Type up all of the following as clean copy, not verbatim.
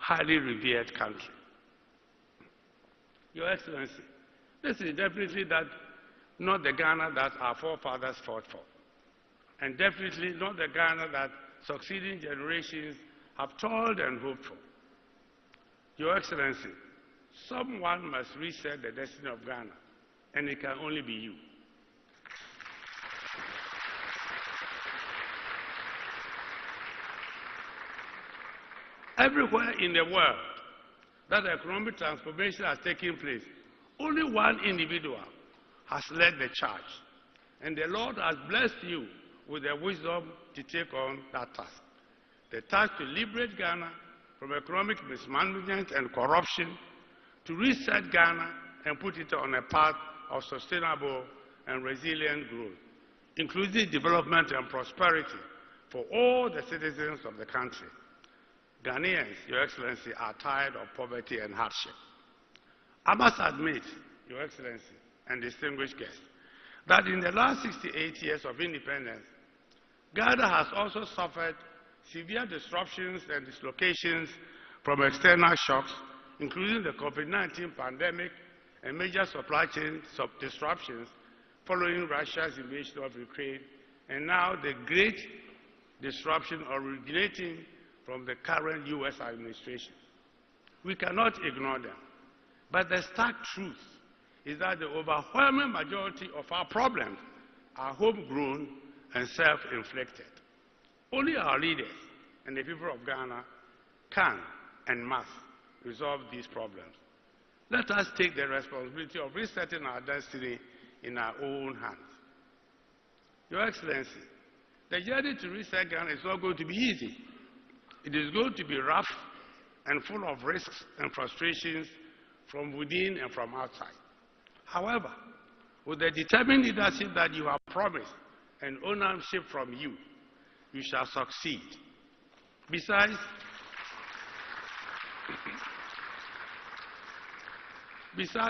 highly revered country. Your Excellency, this is definitely not the Ghana that our forefathers fought for, and definitely not the Ghana that succeeding generations have toiled and hoped for. Your Excellency, someone must reset the destiny of Ghana, and it can only be you. Everywhere in the world that economic transformation has taken place, only one individual has led the charge, and the Lord has blessed you with the wisdom to take on that task. The task to liberate Ghana from economic mismanagement and corruption, to reset Ghana and put it on a path of sustainable and resilient growth, inclusive development and prosperity for all the citizens of the country. Ghanaians, Your Excellency, are tired of poverty and hardship. I must admit, Your Excellency and distinguished guests, that in the last 68 years of independence, Ghana has also suffered severe disruptions and dislocations from external shocks, including the COVID-19 pandemic and major supply chain disruptions following Russia's invasion of Ukraine, and now the great disruption originating from the current U.S. administration. We cannot ignore them, but the stark truth is that the overwhelming majority of our problems are homegrown and self-inflicted. Only our leaders and the people of Ghana can and must resolve these problems. Let us take the responsibility of resetting our destiny in our own hands. Your Excellency, the journey to reset Ghana is not going to be easy. It is going to be rough and full of risks and frustrations from within and from outside. However, with the determined leadership that you have promised and ownership from you, you shall succeed. Besides,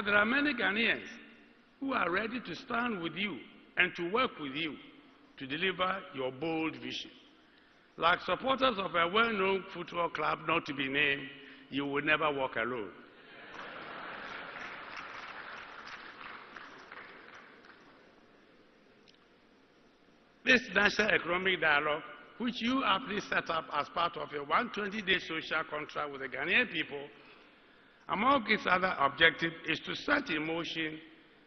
there are many Ghanaians who are ready to stand with you and to work with you to deliver your bold vision. Like supporters of a well-known football club not to be named, you will never walk alone. This National Economic Dialogue, which you aptly set up as part of a 120-day social contract with the Ghanaian people, among its other objectives is to set in motion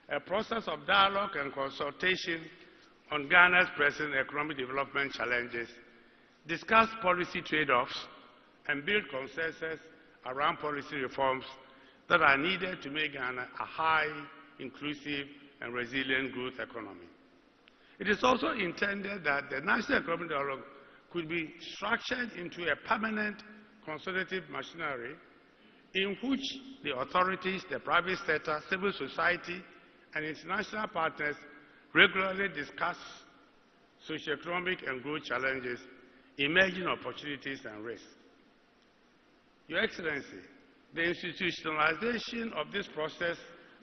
a process of dialogue and consultation on Ghana's present economic development challenges, discuss policy trade-offs, and build consensus around policy reforms that are needed to make Ghana a high, inclusive, and resilient growth economy. It is also intended that the National Economic Dialogue could be structured into a permanent consultative machinery in which the authorities, the private sector, civil society, and international partners regularly discuss socioeconomic and growth challenges, emerging opportunities and risks. Your Excellency, the institutionalization of this process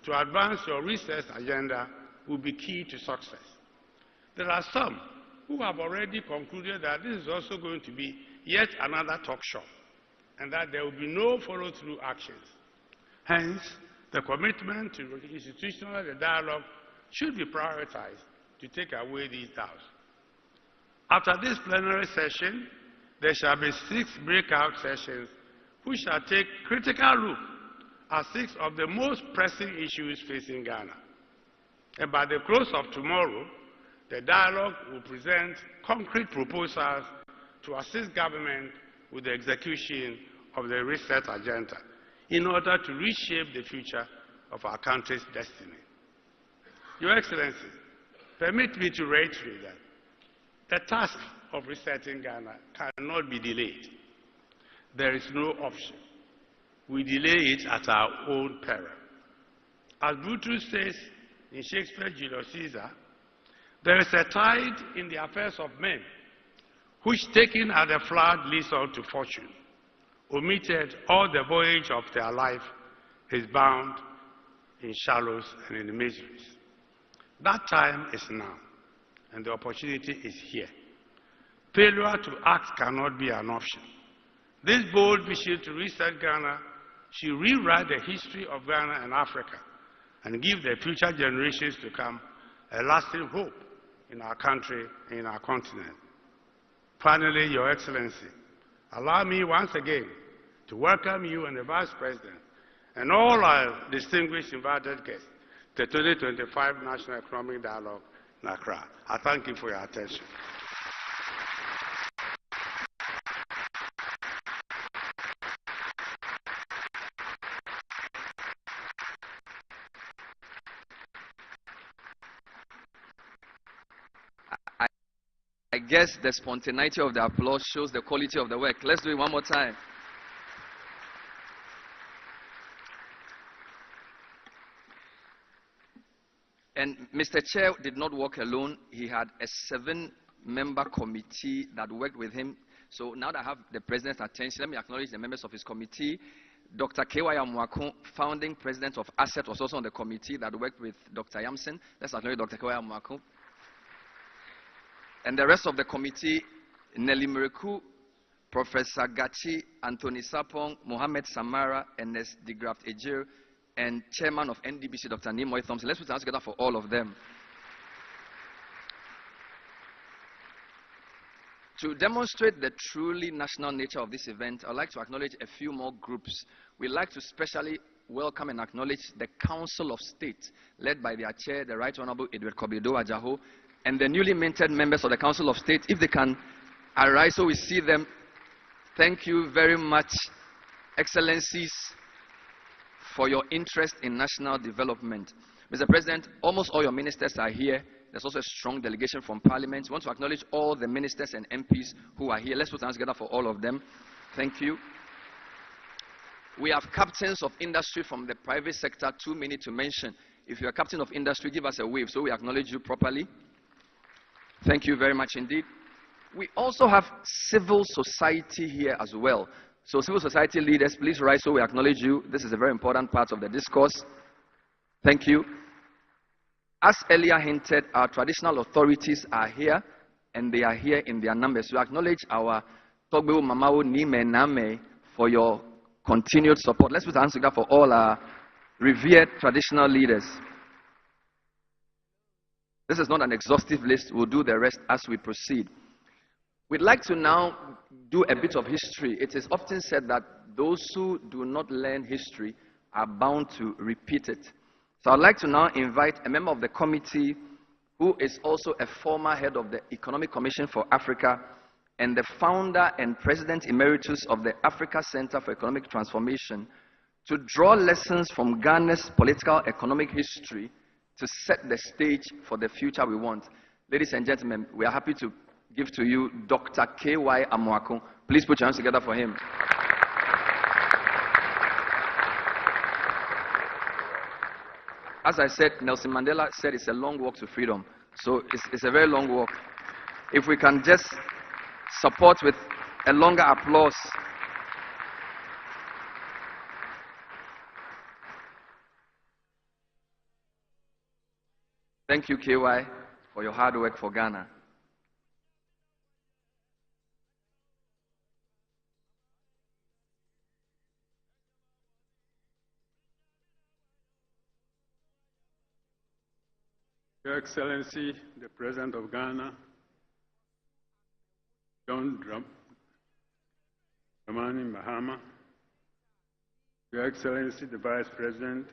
to advance your research agenda will be key to success. There are some who have already concluded that this is also going to be yet another talk shop, and that there will be no follow-through actions. Hence, the commitment to institutionalize the dialogue should be prioritized to take away these doubts. After this plenary session, there shall be 6 breakout sessions which shall take critical look at 6 of the most pressing issues facing Ghana. And by the close of tomorrow, the dialogue will present concrete proposals to assist government with the execution of the reset agenda in order to reshape the future of our country's destiny. Your Excellency, permit me to reiterate that the task of resetting Ghana cannot be delayed. There is no option. We delay it at our own peril. As Brutus says in Shakespeare's Julius Caesar, there is a tide in the affairs of men, which taken at the flood leads on to fortune. Omitted all the voyage of their life is bound in shallows and in miseries. That time is now, and the opportunity is here. Failure to act cannot be an option. This bold vision to reset Ghana should rewrite the history of Ghana and Africa and give the future generations to come a lasting hope in our country and in our continent. Finally, Your Excellency, allow me once again to welcome you and the Vice President and all our distinguished invited guests to the 2025 National Economic Dialogue in Accra. I thank you for your attention. I guess the spontaneity of the applause shows the quality of the work. Let's do it one more time. And Mr. Chair did not work alone. He had a 7-member committee that worked with him. So now that I have the President's attention, let me acknowledge the members of his committee. Dr. K.Y. Amuakun, founding President of ASSET, was also on the committee that worked with Dr. Yamson. Let's acknowledge Dr. K.Y. Amuakun. And the rest of the committee, Nelly Miriku, Professor Gachi, Anthony Sapong, Mohammed Samara, Ernest de Graft Ejir, and Chairman of NDBC, Dr. Nimoy Thompson. Let's put our hands together for all of them. To demonstrate the truly national nature of this event, I'd like to acknowledge a few more groups. We'd like to specially welcome and acknowledge the Council of State, led by their chair, the Right Honorable Edward Kobido Ajaho, and the newly minted members of the Council of State. If they can arise so we see them. Thank you very much, Excellencies, for your interest in national development. Mr. President, almost all your ministers are here. There's also a strong delegation from Parliament. We want to acknowledge all the ministers and MPs who are here. Let's put our hands together for all of them. Thank you. We have captains of industry from the private sector, too many to mention. If you're a captain of industry, give us a wave so we acknowledge you properly. Thank you very much indeed. We also have civil society here as well. So civil society leaders, please rise so we acknowledge you. This is a very important part of the discourse. Thank you. As earlier hinted, our traditional authorities are here, and they are here in their numbers. We acknowledge our Togbewu Mamawo Nime Name for your continued support. Let's put our hands together for all our revered traditional leaders. This is not an exhaustive list. We'll do the rest as we proceed. We'd like to now do a bit of history. It is often said that those who do not learn history are bound to repeat it. So I'd like to now invite a member of the committee who is also a former head of the Economic Commission for Africa and the founder and president emeritus of the Africa Center for Economic Transformation to draw lessons from Ghana's political economic history to set the stage for the future we want. Ladies and gentlemen, we are happy to give to you Dr. K.Y. Amuakun. Please put your hands together for him. As I said, Nelson Mandela said it's a long walk to freedom. So it's a very long walk. If we can just support with a longer applause. Thank you, KY, for your hard work for Ghana. Your Excellency, the President of Ghana, John Dramani Mahama, Your Excellency, the Vice President,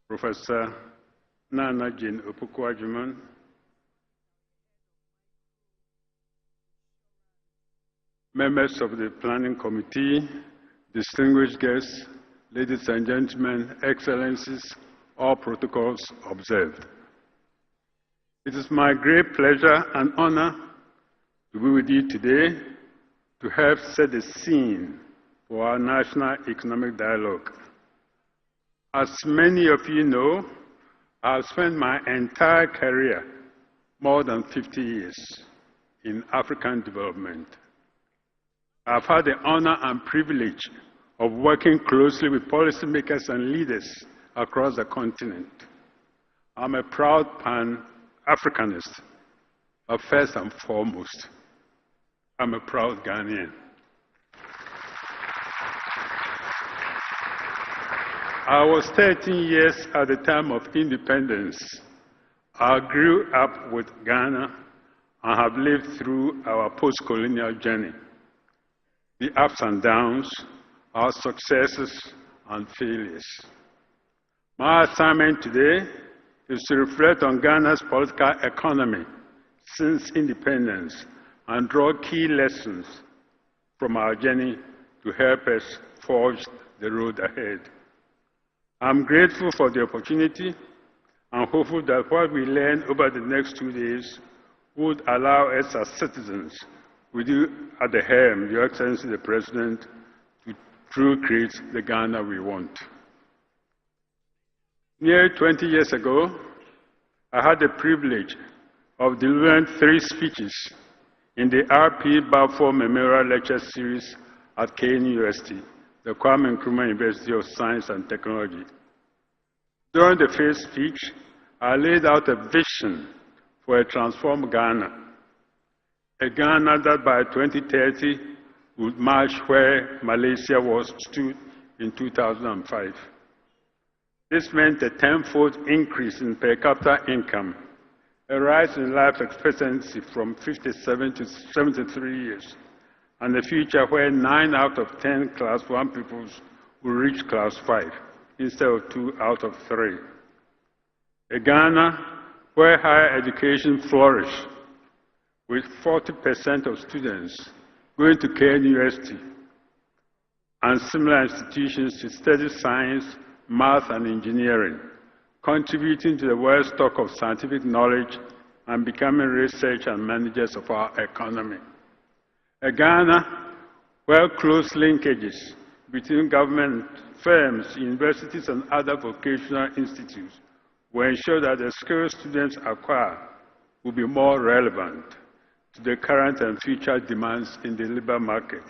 Professor Nana Jane Opoku-Agyeman, members of the Planning Committee, distinguished guests, ladies and gentlemen, Excellencies, all protocols observed. It is my great pleasure and honor to be with you today to help set the scene for our National Economic Dialogue. As many of you know, I've spent my entire career, more than 50 years, in African development. I've had the honor and privilege of working closely with policymakers and leaders across the continent. I'm a proud Pan-Africanist, but first and foremost, I'm a proud Ghanaian. I was 13 years at the time of independence. I grew up with Ghana and have lived through our post-colonial journey, the ups and downs, our successes and failures. My assignment today is to reflect on Ghana's political economy since independence and draw key lessons from our journey to help us forge the road ahead. I'm grateful for the opportunity and hopeful that what we learn over the next 2 days would allow us as citizens, with you at the helm, Your Excellency the President, to truly create the Ghana we want. Nearly 20 years ago, I had the privilege of delivering 3 speeches in the R.P. Balfour Memorial Lecture Series at Keynote University, the Kwame Nkrumah University of Science and Technology. During the first speech, I laid out a vision for a transformed Ghana, a Ghana that by 2030 would match where Malaysia stood in 2005. This meant a 10-fold increase in per capita income, a rise in life expectancy from 57 to 73 years, and a future where 9 out of 10 Class 1 pupils will reach Class 5 instead of 2 out of 3. A Ghana where higher education flourishes, with 40% of students going to Keynote University and similar institutions to study science, math, and engineering, contributing to the world stock of scientific knowledge and becoming research and managers of our economy. A Ghana where close linkages between government, firms, universities, and other vocational institutes will ensure that the skills students acquire will be more relevant to the current and future demands in the labor market,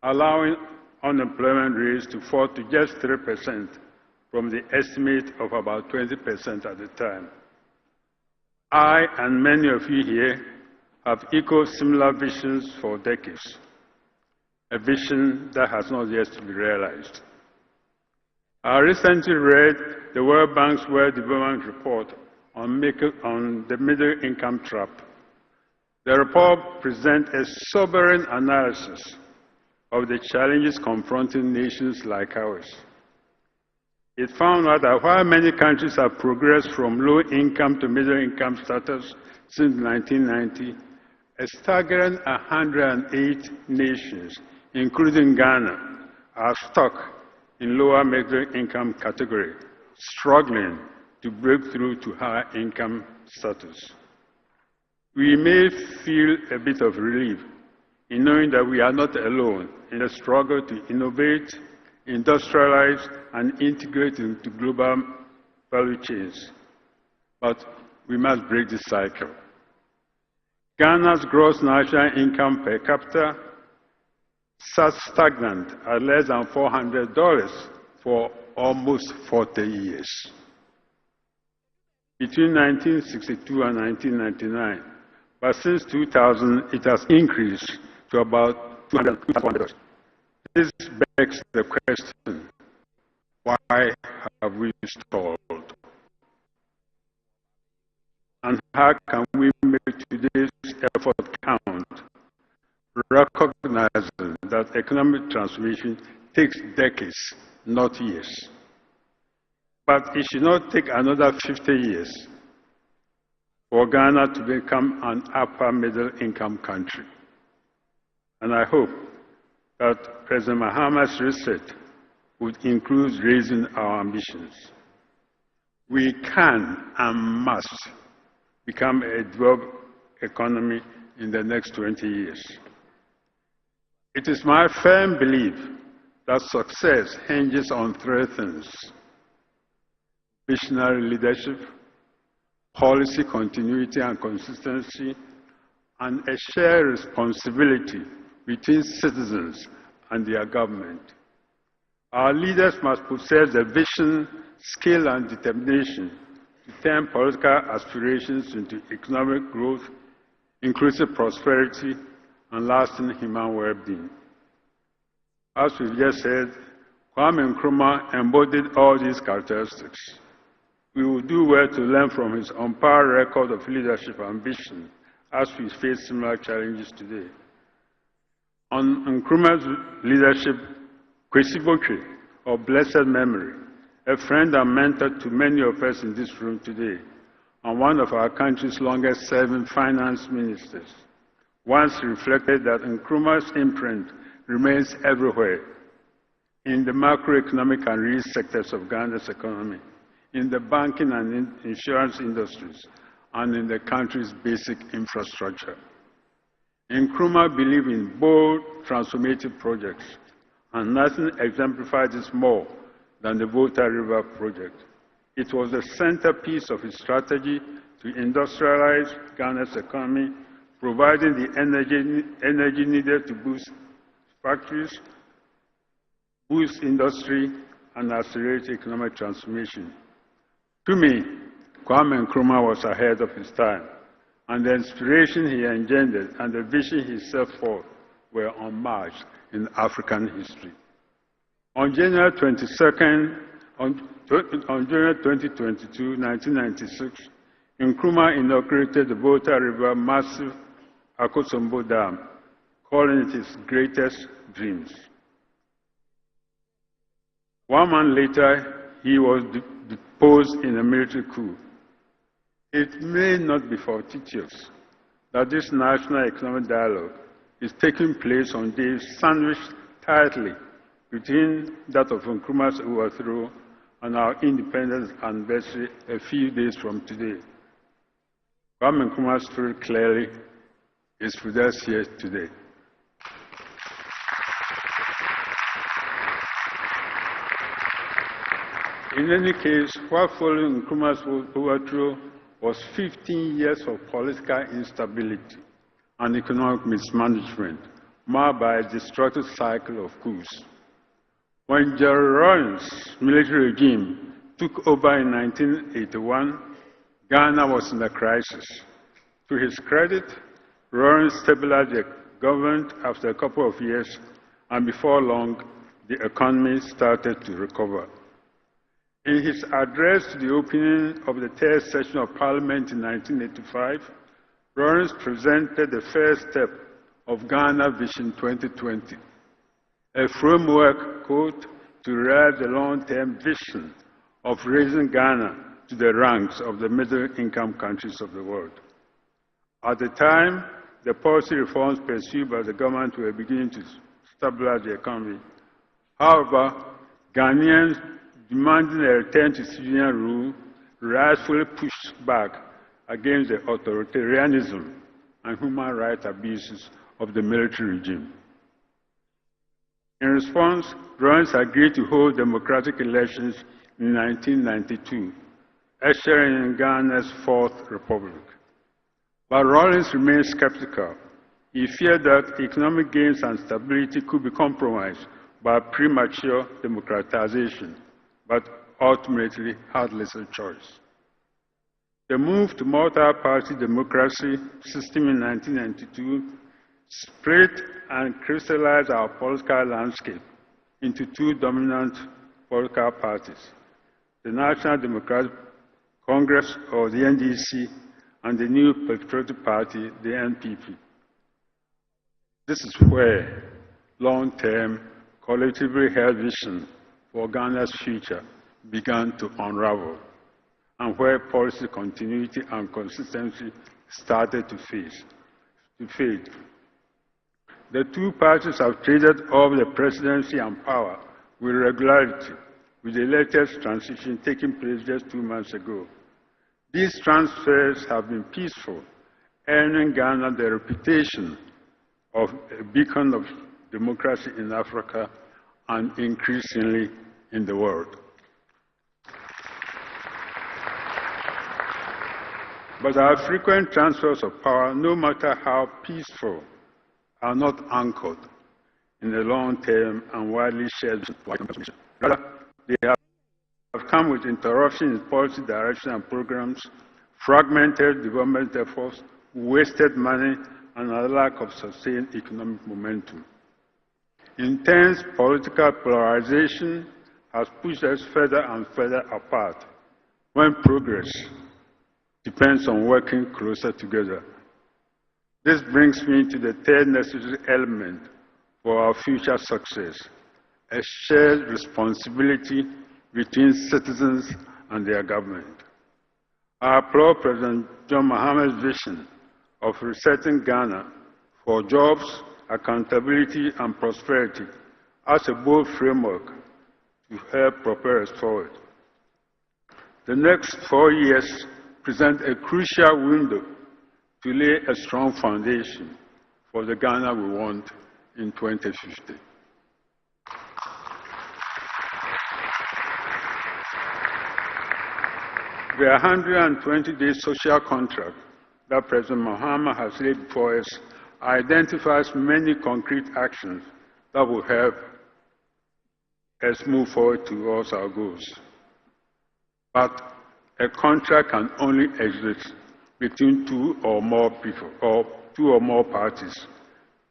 allowing unemployment rates to fall to just 3% from the estimate of about 20% at the time. I and many of you here have echoed similar visions for decades, a vision that has not yet been realized. I recently read the World Bank's World Development Report on the middle income trap. The report presents a sobering analysis of the challenges confronting nations like ours. It found out that while many countries have progressed from low income to middle income status since 1990, a staggering 108 nations, including Ghana, are stuck in lower middle income category, struggling to break through to higher income status. We may feel a bit of relief in knowing that we are not alone in the struggle to innovate, industrialize, and integrate into global value chains. But we must break this cycle. Ghana's gross national income per capita sat stagnant at less than $400 for almost 40 years. Between 1962 and 1999, but since 2000, it has increased to about $200. This begs the question, why have we stalled? And how can we make today's effort count, recognizing that economic transformation takes decades, not years? But it should not take another 50 years for Ghana to become an upper middle income country. And I hope that President Mahama's reset would include raising our ambitions. We can and must become a developed economy in the next 20 years. It is my firm belief that success hinges on 3 things: visionary leadership, policy continuity and consistency, and a shared responsibility between citizens and their government. Our leaders must possess the vision, skill, and determination to turn political aspirations into economic growth, inclusive prosperity, and lasting human well-being. As we've just said, Kwame Nkrumah embodied all these characteristics. We will do well to learn from his unparalleled record of leadership and ambition as we face similar challenges today. On Nkrumah's leadership, Kwesi Bokwe, of blessed memory, a friend and mentor to many of us in this room today, and one of our country's longest-serving finance ministers, once reflected that Nkrumah's imprint remains everywhere, in the macroeconomic and real sectors of Ghana's economy, in the banking and insurance industries, and in the country's basic infrastructure. Nkrumah believed in bold, transformative projects, and nothing exemplified this more than the Volta River project. It was the centerpiece of his strategy to industrialize Ghana's economy, providing the energy needed to boost factories, boost industry, and accelerate economic transformation. To me, Kwame Nkrumah was ahead of his time, and the inspiration he engendered and the vision he set forth were unmatched in African history. On January 22nd, on January 2022, 1996, Nkrumah inaugurated the Volta River massive Akosombo Dam, calling it his greatest dreams. 1 month later, he was deposed in a military coup. It may not be fortuitous that this national economic dialogue is taking place on days sandwiched tightly between that of Nkrumah's overthrow and our independence anniversary a few days from today. Kwame Nkrumah's spirit clearly is with us here today. In any case, what followed Nkrumah's overthrow was 15 years of political instability and economic mismanagement, marked by a destructive cycle of coups. When General Rawlings' military regime took over in 1981, Ghana was in a crisis. To his credit, Rawlings stabilized the government after a couple of years, and before long, the economy started to recover. In his address to the opening of the third session of Parliament in 1985, Rawlings presented the first step of Ghana Vision 2020, a framework, quote, to realize the long-term vision of raising Ghana to the ranks of the middle-income countries of the world. At the time, the policy reforms pursued by the government were beginning to stabilize the economy. However, Ghanaians demanding a return to civilian rule rightfully pushed back against the authoritarianism and human rights abuses of the military regime. In response, Rawlings agreed to hold democratic elections in 1992, ushering in Ghana's Fourth Republic. But Rawlings remained skeptical. He feared that economic gains and stability could be compromised by premature democratization, but ultimately had little choice. The move to multi-party democracy system in 1992 split and crystallized our political landscape into two dominant political parties, the National Democratic Congress, or the NDC, and the new Patriotic Party, the NPP. This is where long-term, collectively held vision for Ghana's future began to unravel, and where policy continuity and consistency started to fade. The two parties have traded off the presidency and power with regularity, with the latest transition taking place just 2 months ago. These transfers have been peaceful, earning Ghana the reputation of a beacon of democracy in Africa and increasingly in the world. But our frequent transfers of power, no matter how peaceful, are not anchored in the long-term and widely shared transformation. Rather, they have come with interruptions in policy direction and programs, fragmented development efforts, wasted money, and a lack of sustained economic momentum. Intense political polarization has pushed us further and further apart when progress depends on working closer together. This brings me to the third necessary element for our future success: a shared responsibility between citizens and their government. I applaud President John Maham's vision of resetting Ghana for jobs, accountability, and prosperity as a bold framework to help propel us forward. The next 4 years present a crucial window to lay a strong foundation for the Ghana we want in 2050. The 120-day social contract that President Mahama has laid before us identifies many concrete actions that will help us move forward towards our goals. But a contract can only exist between two or more people or two or more parties.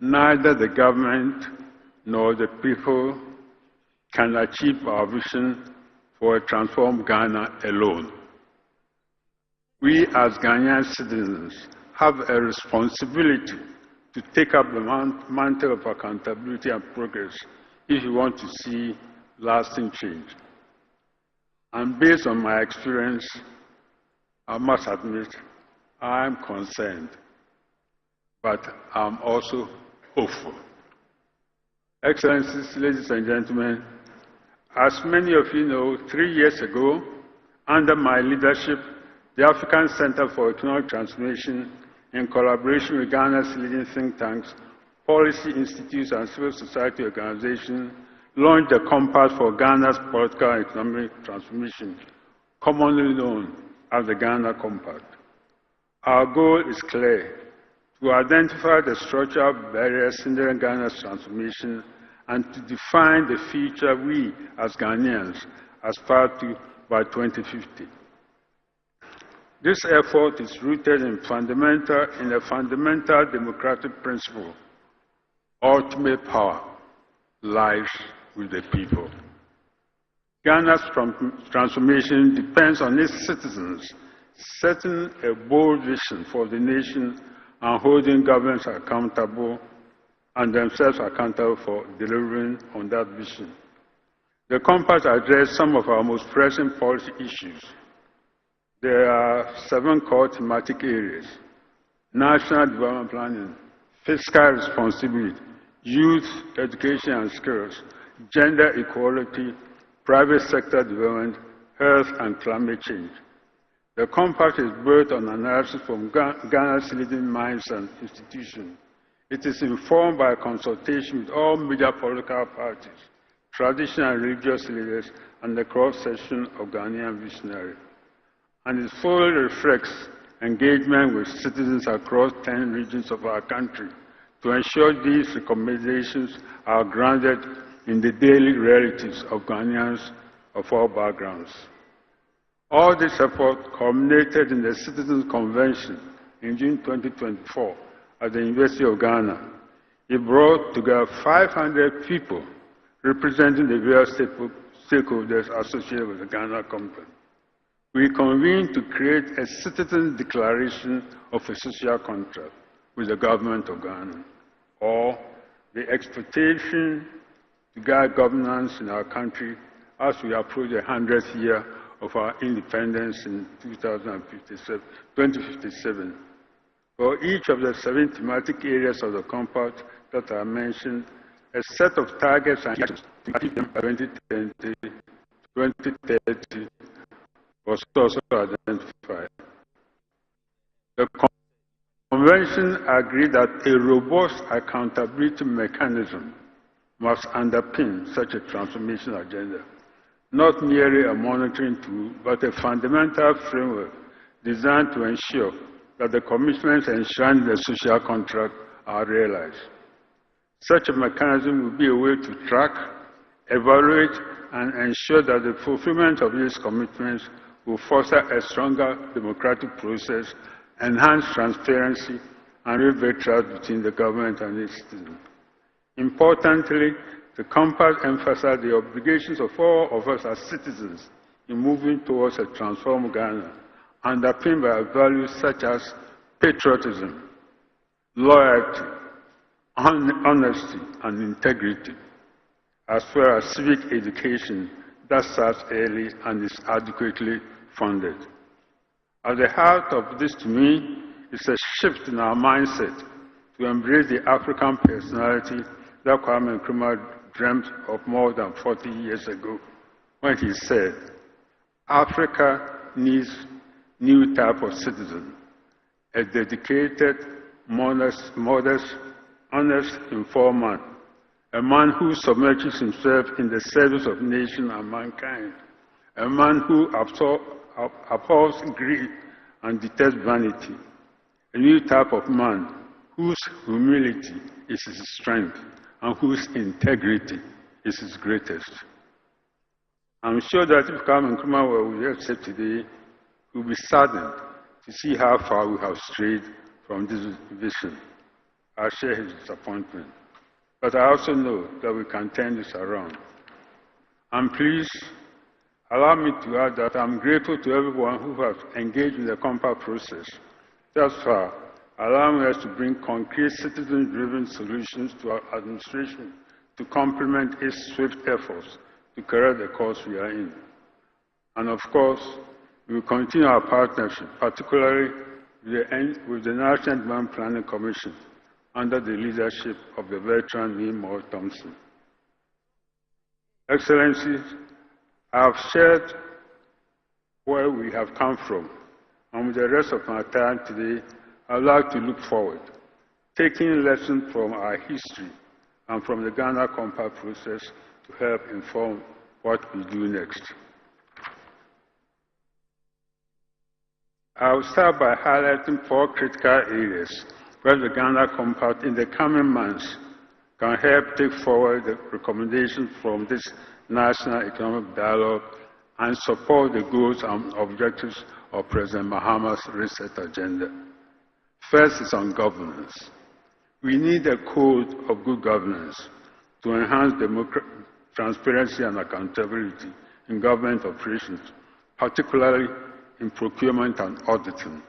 Neither the government nor the people can achieve our vision for a transformed Ghana alone. We as Ghanaian citizens have a responsibility to take up the mantle of accountability and progress if we want to see lasting change. And based on my experience, I must admit, I'm concerned, but I'm also hopeful. Excellencies, ladies and gentlemen, as many of you know, 3 years ago, under my leadership, the African Center for Economic Transformation, in collaboration with Ghana's leading think tanks, policy institutes, and civil society organizations, launched the Compass for Ghana's Political and Economic Transformation, commonly known as the Ghana Compact. Our goal is clear: to identify the structural barriers hindering Ghana's transformation and to define the future we, as Ghanaians, aspire to by 2050. This effort is rooted in a fundamental democratic principle: ultimate power lies with the people. Ghana's transformation depends on its citizens setting a bold vision for the nation and holding governments accountable and themselves accountable for delivering on that vision. The Compass addressed some of our most pressing policy issues. There are 7 core thematic areas: national development planning, fiscal responsibility, youth education and skills, gender equality, private sector development, health, and climate change. The Compact is built on analysis from Ghana's leading minds and institutions. It is informed by consultation with all major political parties, traditional and religious leaders, and the cross-section of Ghanaian visionaries. And it fully reflects engagement with citizens across 10 regions of our country to ensure these recommendations are grounded in the daily realities of Ghanaians of all backgrounds. All this effort culminated in the Citizens' Convention in June 2024 at the University of Ghana. It brought together 500 people representing the various stakeholders associated with the Ghana Compact. We convened to create a citizen declaration of a social contract with the government of Ghana, or the expectation to guide governance in our country as we approach the 100th year of our independence in 2057. For each of the 7 thematic areas of the Compact that I mentioned, a set of targets and actions to achieve them by 2030 was also identified. The Convention agreed that a robust accountability mechanism must underpin such a transformation agenda, not merely a monitoring tool, but a fundamental framework designed to ensure that the commitments enshrined in the social contract are realized. Such a mechanism will be a way to track, evaluate, and ensure that the fulfillment of these commitments will foster a stronger democratic process, enhance transparency, and rebuild trust between the government and its citizens. Importantly, The compact emphasized the obligations of all of us as citizens in moving towards a transformed Ghana, underpinned by values such as patriotism, loyalty, honesty, and integrity, as well as civic education that starts early and is adequately funded. At the heart of this, to me, is a shift in our mindset to embrace the African personality that Kwame Nkrumah dreamt of more than 40 years ago when he said, Africa needs new type of citizen, a dedicated, modest, honest, informed man, a man who submerges himself in the service of nation and mankind, a man who abhors greed and detests vanity, a new type of man whose humility is his strength and whose integrity is his greatest. I'm sure that if Kwame Nkrumah were with us today, he will be saddened to see how far we have strayed from this vision. I share his disappointment. But I also know that we can turn this around. And please, allow me to add that I'm grateful to everyone who has engaged in the compact process thus far, allowing us to bring concrete citizen-driven solutions to our administration to complement its swift efforts to correct the course we are in. And of course, we will continue our partnership, particularly with the National Demand Planning Commission, under the leadership of the veteran Neil Moore Thompson. Excellencies, I have shared where we have come from, and with the rest of my time today, I would like to look forward, taking lessons from our history and from the Ghana Compact process to help inform what we do next. I will start by highlighting 4 critical areas where the Ghana Compact in the coming months can help take forward the recommendations from this national economic dialogue and support the goals and objectives of President Mahama's reset agenda. First is on governance. We need a code of good governance to enhance transparency and accountability in government operations, particularly in procurement and auditing,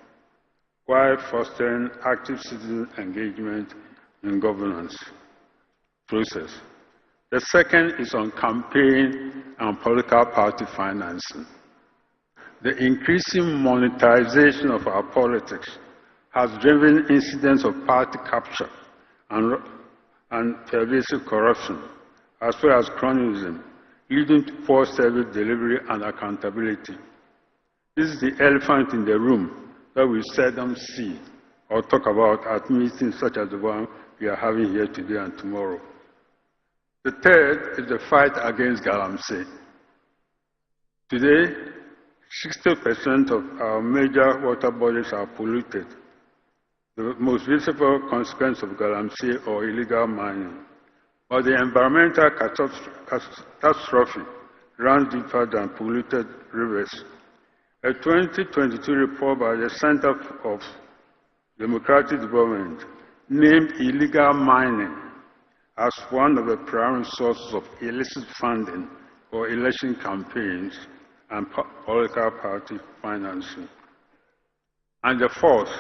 while fostering active citizen engagement in governance process. The second is on campaign and political party financing. The increasing monetization of our politics has driven incidents of party capture and pervasive corruption, as well as cronyism, leading to poor service delivery and accountability. This is the elephant in the room that we seldom see or talk about at meetings such as the one we are having here today and tomorrow. The third is the fight against galamsey. Today, 60% of our major water bodies are polluted, the most visible consequence of galamsey or illegal mining. But the environmental catastrophe runs deeper than polluted rivers. A 2022 report by the Center for Democratic Development named illegal mining as one of the primary sources of illicit funding for election campaigns and political party financing. And the fourth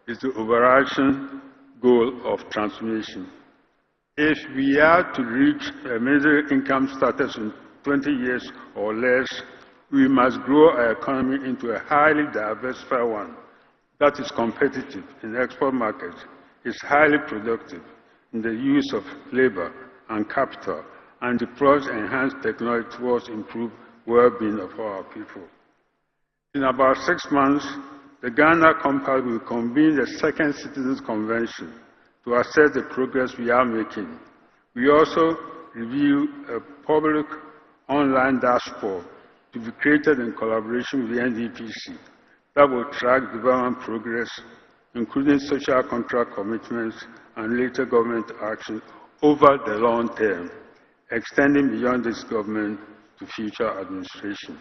is the overarching goal of transformation. If we are to reach a middle income status in 20 years or less, we must grow our economy into a highly diversified one that is competitive in export markets, is highly productive in the use of labor and capital, and deploys enhanced technology towards improved well-being of our people. In about 6 months, the Ghana Compact will convene the second Citizens Convention to assess the progress we are making. We also review a public online dashboard to be created in collaboration with the NDPC that will track development progress, including social contract commitments and later government action over the long term, extending beyond this government to future administration.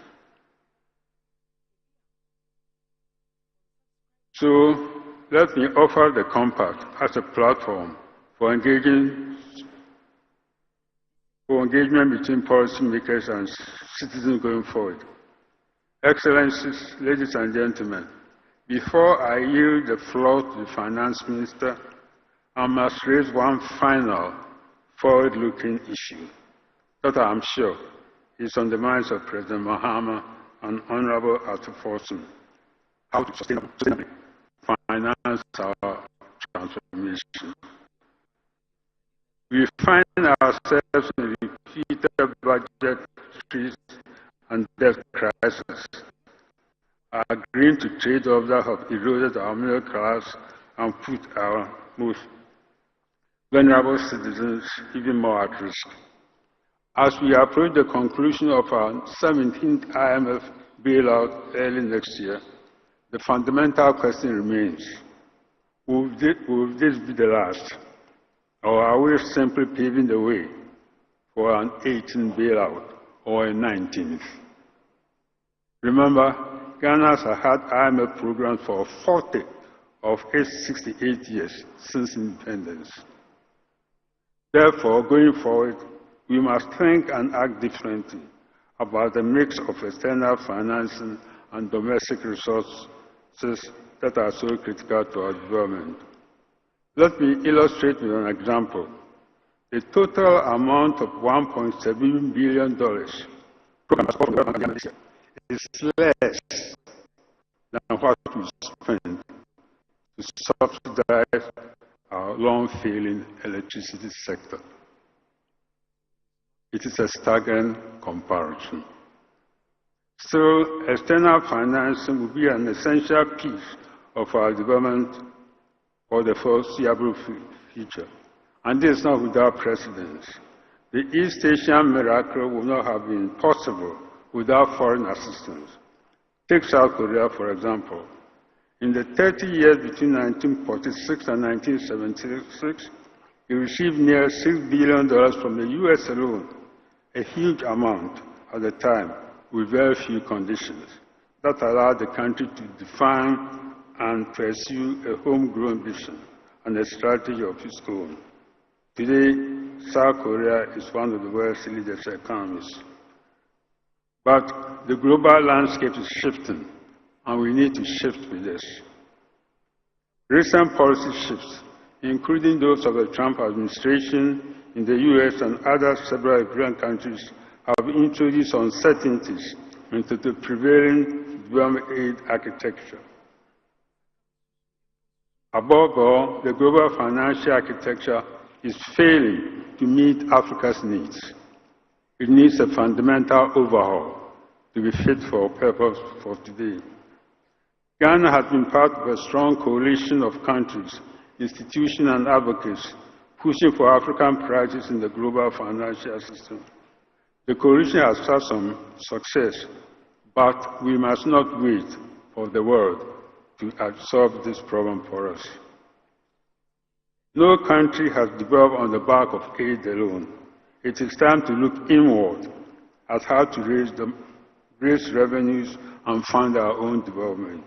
So let me offer the Compact as a platform for engaging for engagement between policymakers and citizens going forward. Excellencies, ladies and gentlemen, before I yield the floor to the Finance Minister, I must raise one final forward-looking issue that I am sure is on the minds of President Mahama and Honorable Arthur Forson: how to sustainably finance our transformation. We find ourselves in repeated budget freeze and debt crisis, agreeing to trade-offs that have eroded our middle class and put our most vulnerable citizens even more at risk. As we approach the conclusion of our 17th IMF bailout early next year, the fundamental question remains: will this be the last, or are we simply paving the way for an 18th bailout or a 19th? Remember, Ghana has had IMF programs for 40 of its 68 years since independence. Therefore, going forward, we must think and act differently about the mix of external financing and domestic resources that are so critical to our development. Let me illustrate with an example. The total amount of $1.7 billion is less than what we spend to subsidize our long-failing electricity sector. It is a staggering comparison. Still, external financing will be an essential piece of our development for the foreseeable future. And this is not without precedence. The East Asian miracle would not have been possible without foreign assistance. Take South Korea, for example. In the 30 years between 1946 and 1976, it received near $6 billion from the US alone, a huge amount at the time, with very few conditions, that allowed the country to define and pursue a homegrown vision and a strategy of its own. Today, South Korea is one of the world's leading economies. But the global landscape is shifting, and we need to shift with this. Recent policy shifts, including those of the Trump administration in the US and other several European countries, have introduced uncertainties into the prevailing development aid architecture. Above all, the global financial architecture is failing to meet Africa's needs. It needs a fundamental overhaul to be fit for purpose for today. Ghana has been part of a strong coalition of countries, institutions, and advocates pushing for African priorities in the global financial system. The coalition has had some success, but we must not wait for the world to solve this problem for us. No country has developed on the back of aid alone. It is time to look inward at how to raise revenues and fund our own development,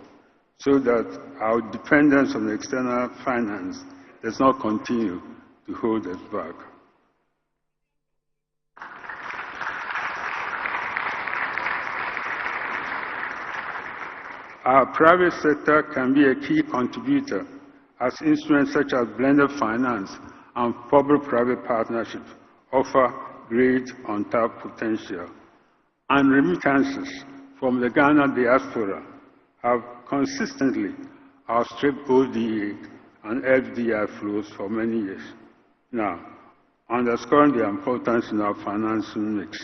so that our dependence on external finance does not continue to hold us back. Our private sector can be a key contributor, as instruments such as blended finance and public-private partnerships offer great untapped potential. And remittances from the Ghana diaspora have consistently outstripped ODA and FDI flows for many years. Now, underscoring the importance in our financing mix.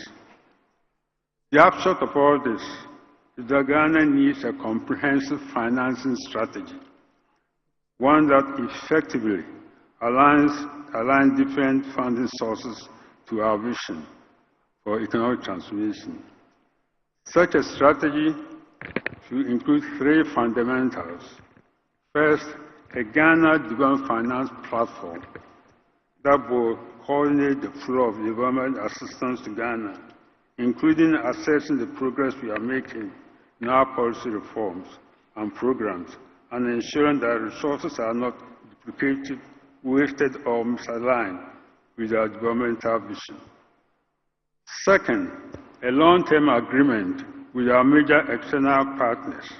The upshot of all this is that Ghana needs a comprehensive financing strategy, one that effectively aligns different funding sources to our vision for economic transformation. Such a strategy should include three fundamentals. First, a Ghana Development Finance Platform that will coordinate the flow of development assistance to Ghana, including assessing the progress we are making in our policy reforms and programs, and ensuring that resources are not duplicated, wasted, or misaligned with our developmental vision. Second, a long-term agreement with our major external partners.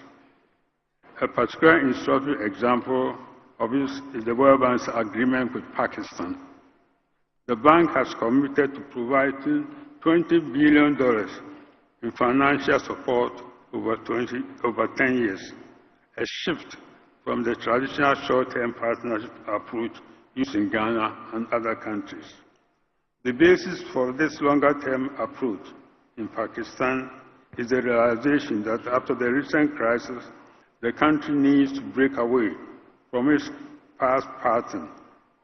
A particular instructive example of this is the World Bank's agreement with Pakistan. The bank has committed to providing $20 billion in financial support over 10 years, a shift from the traditional short-term partnership approach used in Ghana and other countries. The basis for this longer-term approach in Pakistan is the realization that after the recent crisis, the country needs to break away from its past pattern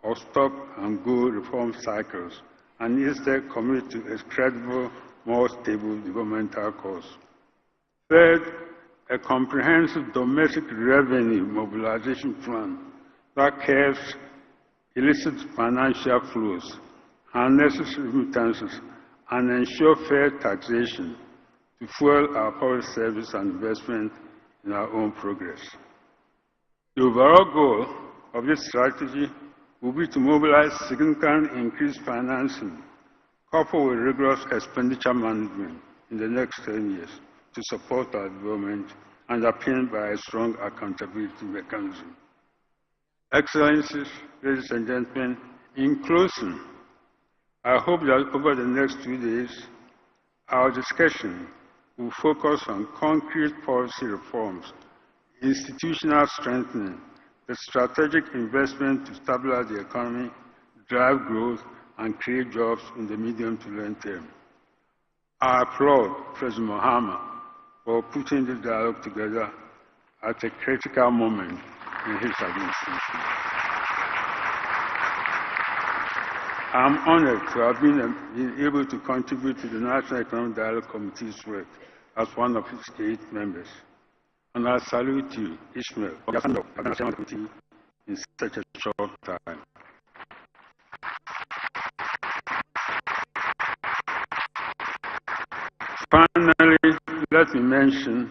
of stop-and-go reform cycles and instead commit to a credible, more stable developmental course. Third, a comprehensive domestic revenue mobilization plan that curbs illicit financial flows, harnesses remittances, and ensure fair taxation to fuel our public service and investment in our own progress. The overall goal of this strategy will be to mobilize significant increased financing, coupled with rigorous expenditure management in the next 10 years to support our development, underpinned by a strong accountability mechanism. Excellencies, ladies and gentlemen, in closing, I hope that over the next 2 days, our discussion will focus on concrete policy reforms, institutional strengthening, the strategic investment to stabilize the economy, drive growth, and create jobs in the medium to long term. I applaud President Mahama for putting the dialogue together at a critical moment in his administration. I'm honored to have been able to contribute to the National Economic Dialogue Committee's work as one of its 8 members. And I salute you, Ishmael, for the stand of the National Committee in such a short time. Finally, let me mention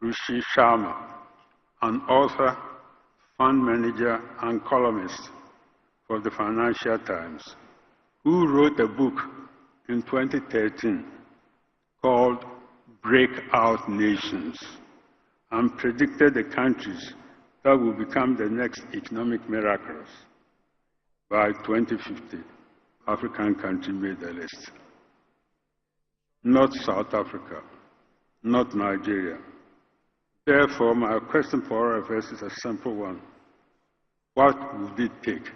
Rishi Sharma, an author, fund manager, and columnist for the Financial Times, who wrote a book in 2013 called Breakout Nations, and predicted the countries that will become the next economic miracles. By 2050, African country made the list. Not South Africa, not Nigeria. Therefore, my question for all of us is a simple one. What would it take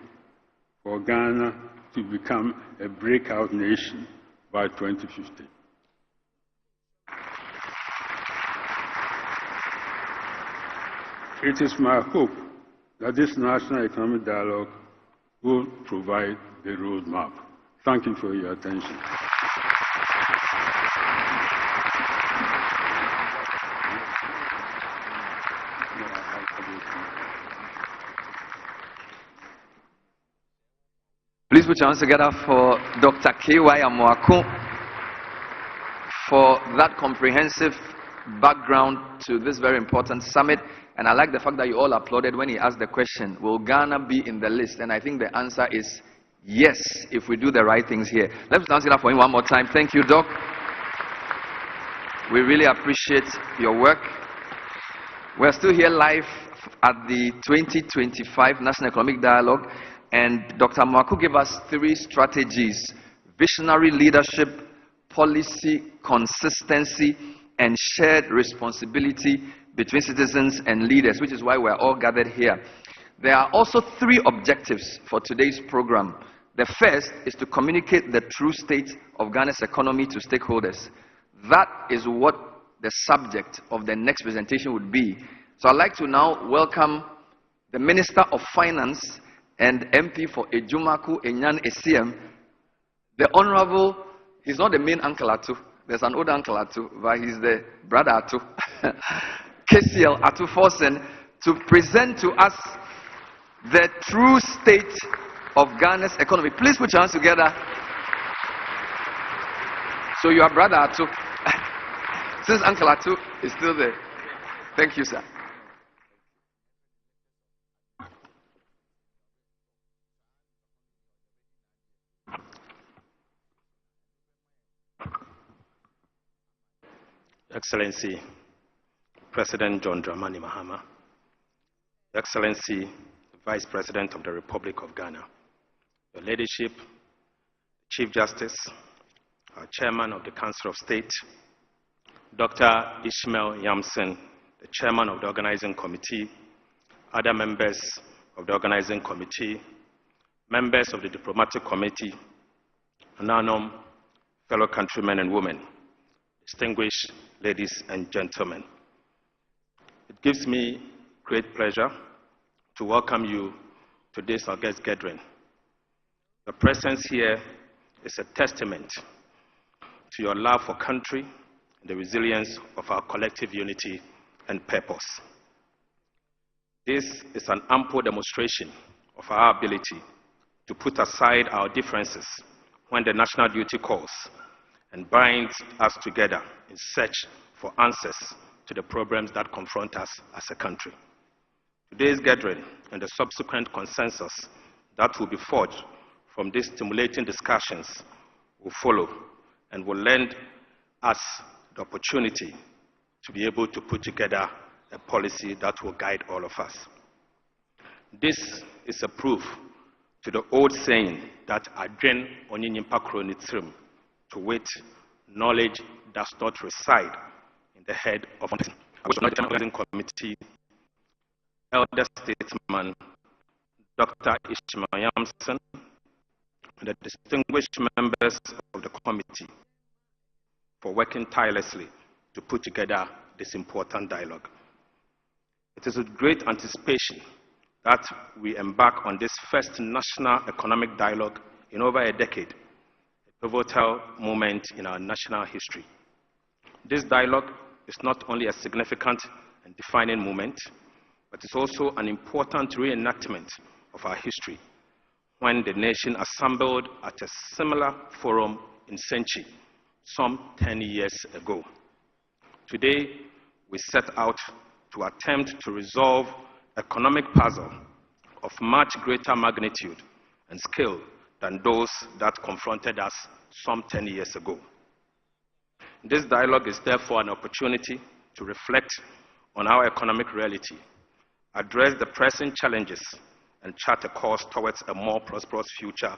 for Ghana to become a breakout nation by 2050? It is my hope that this National Economic Dialogue will provide the roadmap. Thank you for your attention. Please put your hands together for Dr. K.Y. Amoako for that comprehensive background to this very important summit. And I like the fact that you all applauded when he asked the question, will Ghana be in the list? And I think the answer is yes, if we do the right things here. Let's dance it up for him one more time. Thank you, Doc. We really appreciate your work. We're still here live at the 2025 National Economic Dialogue. And Dr. Amoako gave us 3 strategies: visionary leadership, policy consistency, and shared responsibility between citizens and leaders, which is why we're all gathered here. There are also 3 objectives for today's program. The first is to communicate the true state of Ghana's economy to stakeholders. That is what the subject of the next presentation would be. So I'd like to now welcome the Minister of Finance and MP for Ejumaku Enyan Esiem, the Honorable, he's not the main uncle Atu, there's an older uncle Atu, but he's the brother Atu, KCL Atu Forsen, to present to us the true state of Ghana's economy. Please put your hands together. So your brother Atu, since Uncle Atu is still there. Thank you, sir. Excellency President John Dramani Mahama, Excellency Vice President of the Republic of Ghana, Your Ladyship, Chief Justice, our Chairman of the Council of State, Dr. Ishmael Yamson, the Chairman of the Organizing Committee, other members of the Organizing Committee, members of the Diplomatic Committee, and fellow countrymen and women, distinguished ladies and gentlemen. It gives me great pleasure to welcome you to this august gathering. Your presence here is a testament to your love for country and the resilience of our collective unity and purpose. This is an ample demonstration of our ability to put aside our differences when the national duty calls and binds us together in search for answers to the problems that confront us as a country. Today's gathering and the subsequent consensus that will be forged from these stimulating discussions will follow and will lend us the opportunity to be able to put together a policy that will guide all of us. This is a proof to the old saying that adwen onyinimpa kronitrim, to wit, knowledge does not reside in the head of the Organizing Committee, Elder Statesman Dr. Ishmael Yamson, and the distinguished members of the committee for working tirelessly to put together this important dialogue. It is with great anticipation that we embark on this first national economic dialogue in over a decade, a pivotal moment in our national history. This dialogue is not only a significant and defining moment, but it's also an important reenactment of our history when the nation assembled at a similar forum in Senchi some 10 years ago. Today, we set out to attempt to resolve economic puzzle of much greater magnitude and scale than those that confronted us some 10 years ago. This dialogue is therefore an opportunity to reflect on our economic reality, address the pressing challenges, and chart a course towards a more prosperous future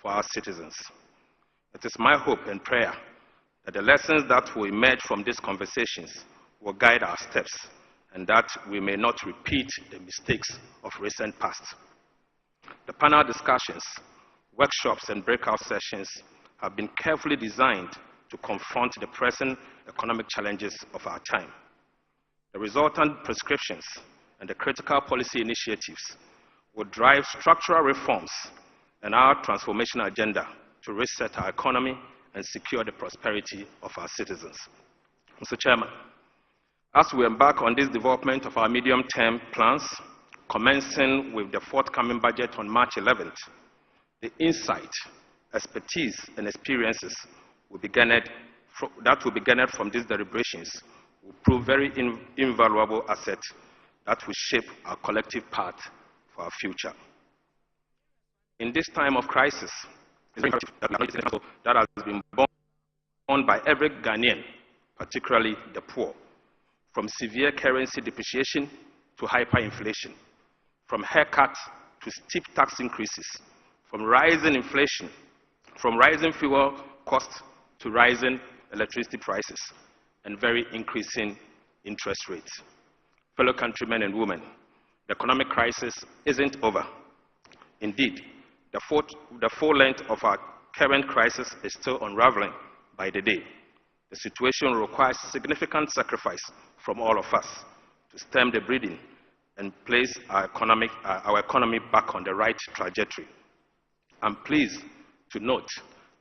for our citizens. It is my hope and prayer that the lessons that will emerge from these conversations will guide our steps and that we may not repeat the mistakes of recent past. The panel discussions, workshops, and breakout sessions have been carefully designed to confront the pressing economic challenges of our time. The resultant prescriptions and the critical policy initiatives will drive structural reforms and our transformation agenda to reset our economy and secure the prosperity of our citizens. Mr. Chairman, as we embark on this development of our medium-term plans, commencing with the forthcoming budget on March 11th, the insight, expertise, and experiences that will be garnered from these deliberations will prove very invaluable assets that will shape our collective path for our future. In this time of crisis, that has been borne by every Ghanaian, particularly the poor, from severe currency depreciation to hyperinflation, from haircuts to steep tax increases, from rising inflation, from rising fuel costs to rising electricity prices, and very increasing interest rates. Fellow countrymen and women, the economic crisis isn't over. Indeed, the full length of our current crisis is still unraveling by the day. The situation requires significant sacrifice from all of us to stem the bleeding and place our economy back on the right trajectory. I'm pleased to note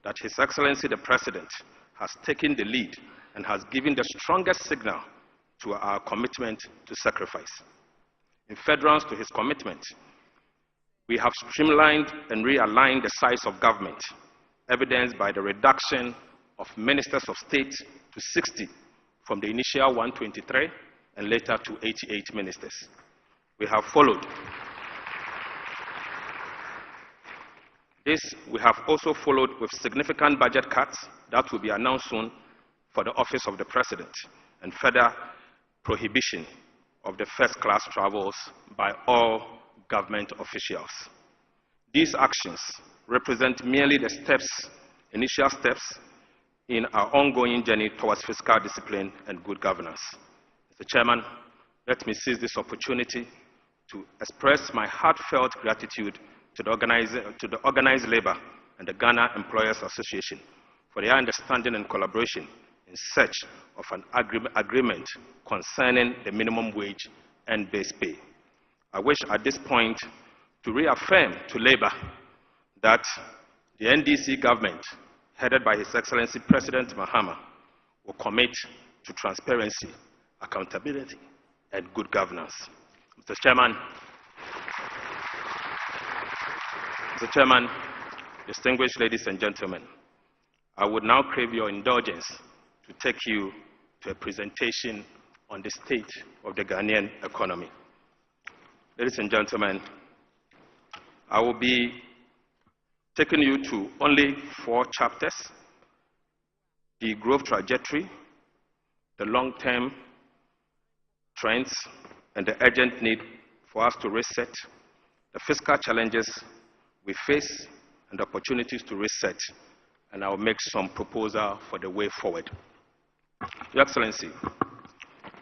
that His Excellency the President has taken the lead and has given the strongest signal to our commitment to sacrifice. In furtherance to his commitment, we have streamlined and realigned the size of government, evidenced by the reduction of ministers of state to 60 from the initial 123 and later to 88 ministers. We have also followed with significant budget cuts that will be announced soon for the office of the President and further prohibition of the first-class travels by all government officials. These actions represent merely the initial steps in our ongoing journey towards fiscal discipline and good governance. Mr. Chairman, let me seize this opportunity to express my heartfelt gratitude to the organized labor and the Ghana Employers Association for their understanding and collaboration in search of an agreement concerning the minimum wage and base pay. I wish at this point to reaffirm to labor that the NDC government, headed by His Excellency President Mahama, will commit to transparency, accountability, and good governance. Mr. Chairman, distinguished ladies and gentlemen, I would now crave your indulgence to take you to a presentation on the state of the Ghanaian economy. Ladies and gentlemen, I will be taking you to only 4 chapters: the growth trajectory, the long-term trends, and the urgent need for us to reset, the fiscal challenges we face, and the opportunities to reset, and I will make some proposal for the way forward. Your Excellency,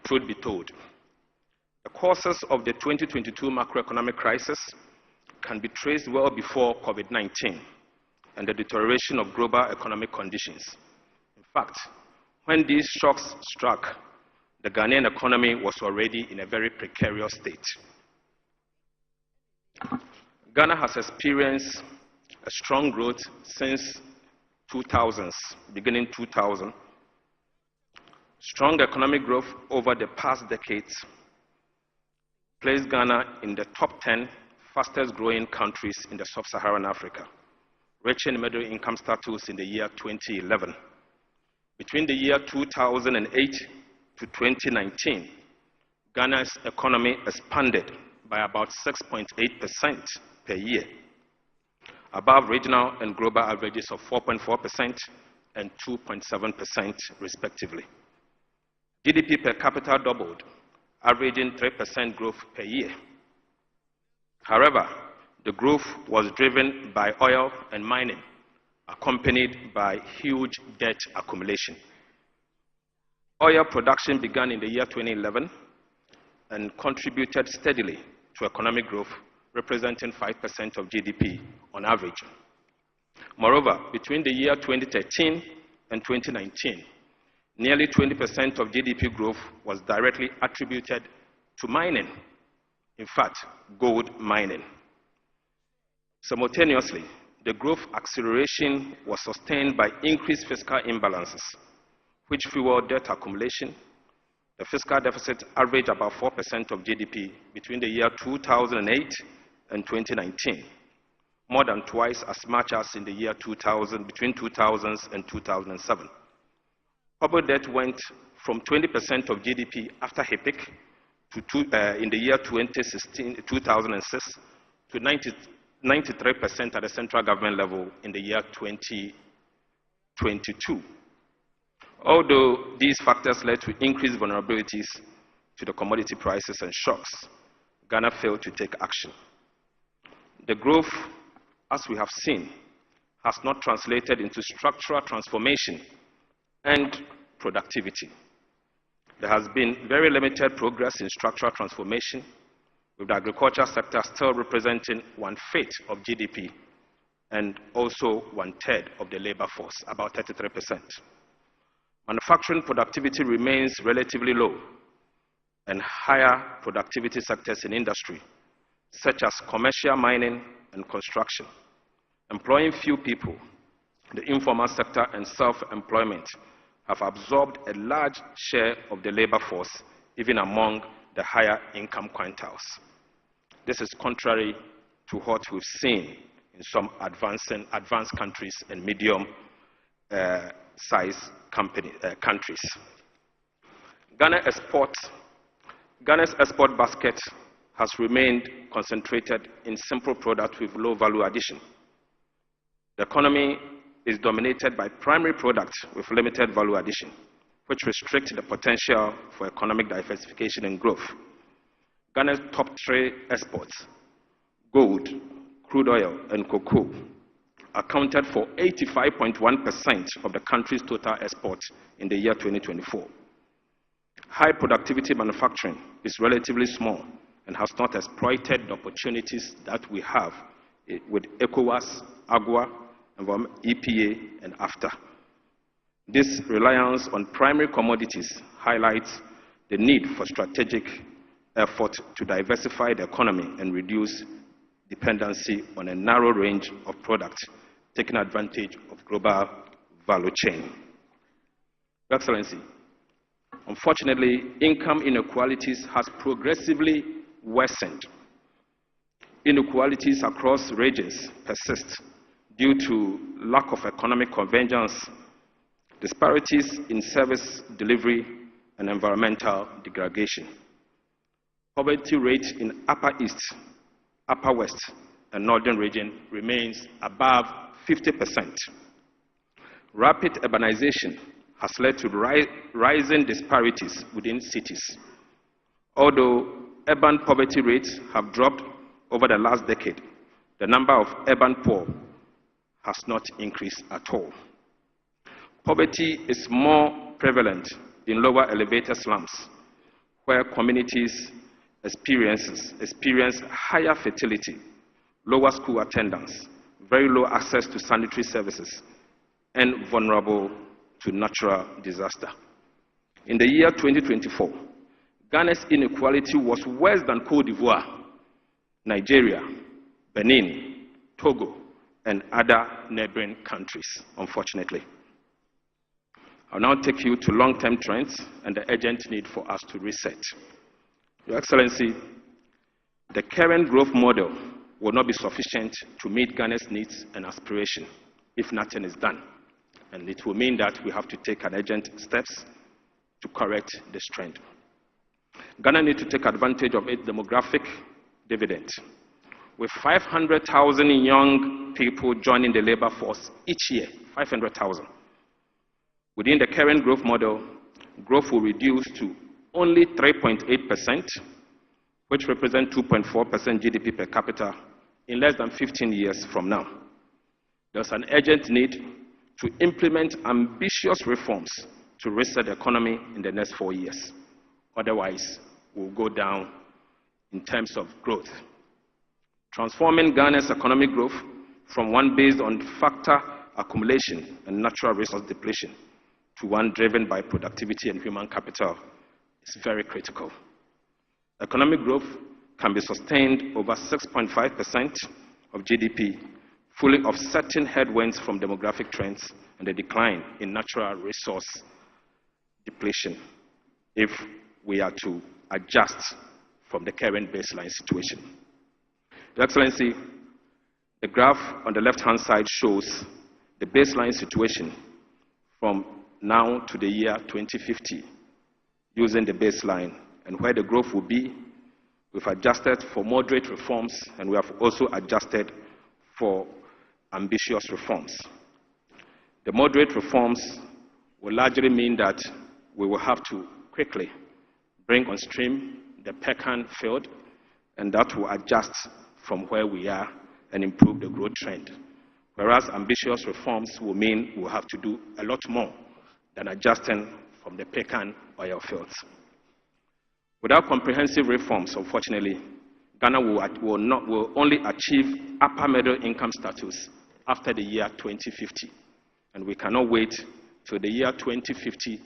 truth be told, the causes of the 2022 macroeconomic crisis can be traced well before COVID-19 and the deterioration of global economic conditions. In fact, when these shocks struck, the Ghanaian economy was already in a very precarious state. Ghana has experienced a strong growth since 2000s, beginning 2000. Strong economic growth over the past decades placed Ghana in the top 10 fastest growing countries in the sub-Saharan Africa, reaching middle income status in the year 2011. Between the year 2008 to 2019, Ghana's economy expanded by about 6.8% per year, above regional and global averages of 4.4% and 2.7% respectively. GDP per capita doubled, averaging 3% growth per year. However, the growth was driven by oil and mining, accompanied by huge debt accumulation. Oil production began in the year 2011 and contributed steadily to economic growth, representing 5% of GDP on average. Moreover, between the year 2013 and 2019, nearly 20% of GDP growth was directly attributed to mining. In fact, gold mining. Simultaneously, the growth acceleration was sustained by increased fiscal imbalances, which fueled debt accumulation. The fiscal deficit averaged about 4% of GDP between the year 2008 and 2019, more than twice as much as in the year 2000, between 2000 and 2007. Public debt went from 20% of GDP after a peak in the year 2006 to 93% at the central government level in the year 2022. Although these factors led to increased vulnerabilities to the commodity prices and shocks, Ghana failed to take action. The growth, as we have seen, has not translated into structural transformation and productivity. There has been very limited progress in structural transformation, with the agriculture sector still representing 1/5 of GDP and also 1/3 of the labor force, about 33%. Manufacturing productivity remains relatively low, and higher productivity sectors in industry, such as commercial mining and construction, employing few people, the informal sector and self-employment have absorbed a large share of the labor force, even among the higher income quintiles. This is contrary to what we've seen in some advanced countries and medium-sized countries. Ghana's export basket has remained concentrated in simple products with low value addition. The economy is dominated by primary products with limited value addition, which restrict the potential for economic diversification and growth. Ghana's top 3 exports, gold, crude oil, and cocoa, accounted for 85.1% of the country's total exports in the year 2024. High productivity manufacturing is relatively small and has not exploited the opportunities that we have with ECOWAS, AGWA, EPA, and AFTA. This reliance on primary commodities highlights the need for strategic effort to diversify the economy and reduce dependency on a narrow range of products, taking advantage of global value chain. Your Excellency, unfortunately, income inequalities has progressively worsened. Inequalities across regions persist due to lack of economic convergence, disparities in service delivery, and environmental degradation. Poverty rate in Upper East, Upper West, and Northern region remains above 50%. Rapid urbanization has led to rising disparities within cities. Although urban poverty rates have dropped over the last decade, the number of urban poor has not increased at all. Poverty is more prevalent in lower elevator slums, where communities experience higher fertility, lower school attendance, very low access to sanitary services, and vulnerable to natural disaster. In the year 2024, Ghana's inequality was worse than Côte d'Ivoire, Nigeria, Benin, Togo, and other neighboring countries, unfortunately. I'll now take you to long-term trends and the urgent need for us to reset. Your Excellency, the current growth model will not be sufficient to meet Ghana's needs and aspirations if nothing is done. And it will mean that we have to take urgent steps to correct this trend. Ghana needs to take advantage of its demographic dividend. With 500,000 young people joining the labor force each year, 500,000. Within the current growth model, growth will reduce to only 3.8%, which represents 2.4% GDP per capita in less than 15 years from now. There's an urgent need to implement ambitious reforms to reset the economy in the next 4 years. Otherwise, we'll go down in terms of growth. Transforming Ghana's economic growth from one based on factor accumulation and natural resource depletion to one driven by productivity and human capital is very critical. Economic growth can be sustained over 6.5% of GDP, fully offsetting headwinds from demographic trends and the decline in natural resource depletion if we are to adjust from the current baseline situation. Your Excellency, the graph on the left-hand side shows the baseline situation from now to the year 2050, using the baseline and where the growth will be. We've adjusted for moderate reforms, and we have also adjusted for ambitious reforms. The moderate reforms will largely mean that we will have to quickly bring on stream the Pecan field, and that will adjust from where we are and improve the growth trend. Whereas ambitious reforms will mean we'll have to do a lot more than adjusting from the Pecan oil fields. Without comprehensive reforms, unfortunately, Ghana will only achieve upper middle income status after the year 2050. And we cannot wait till the year 2050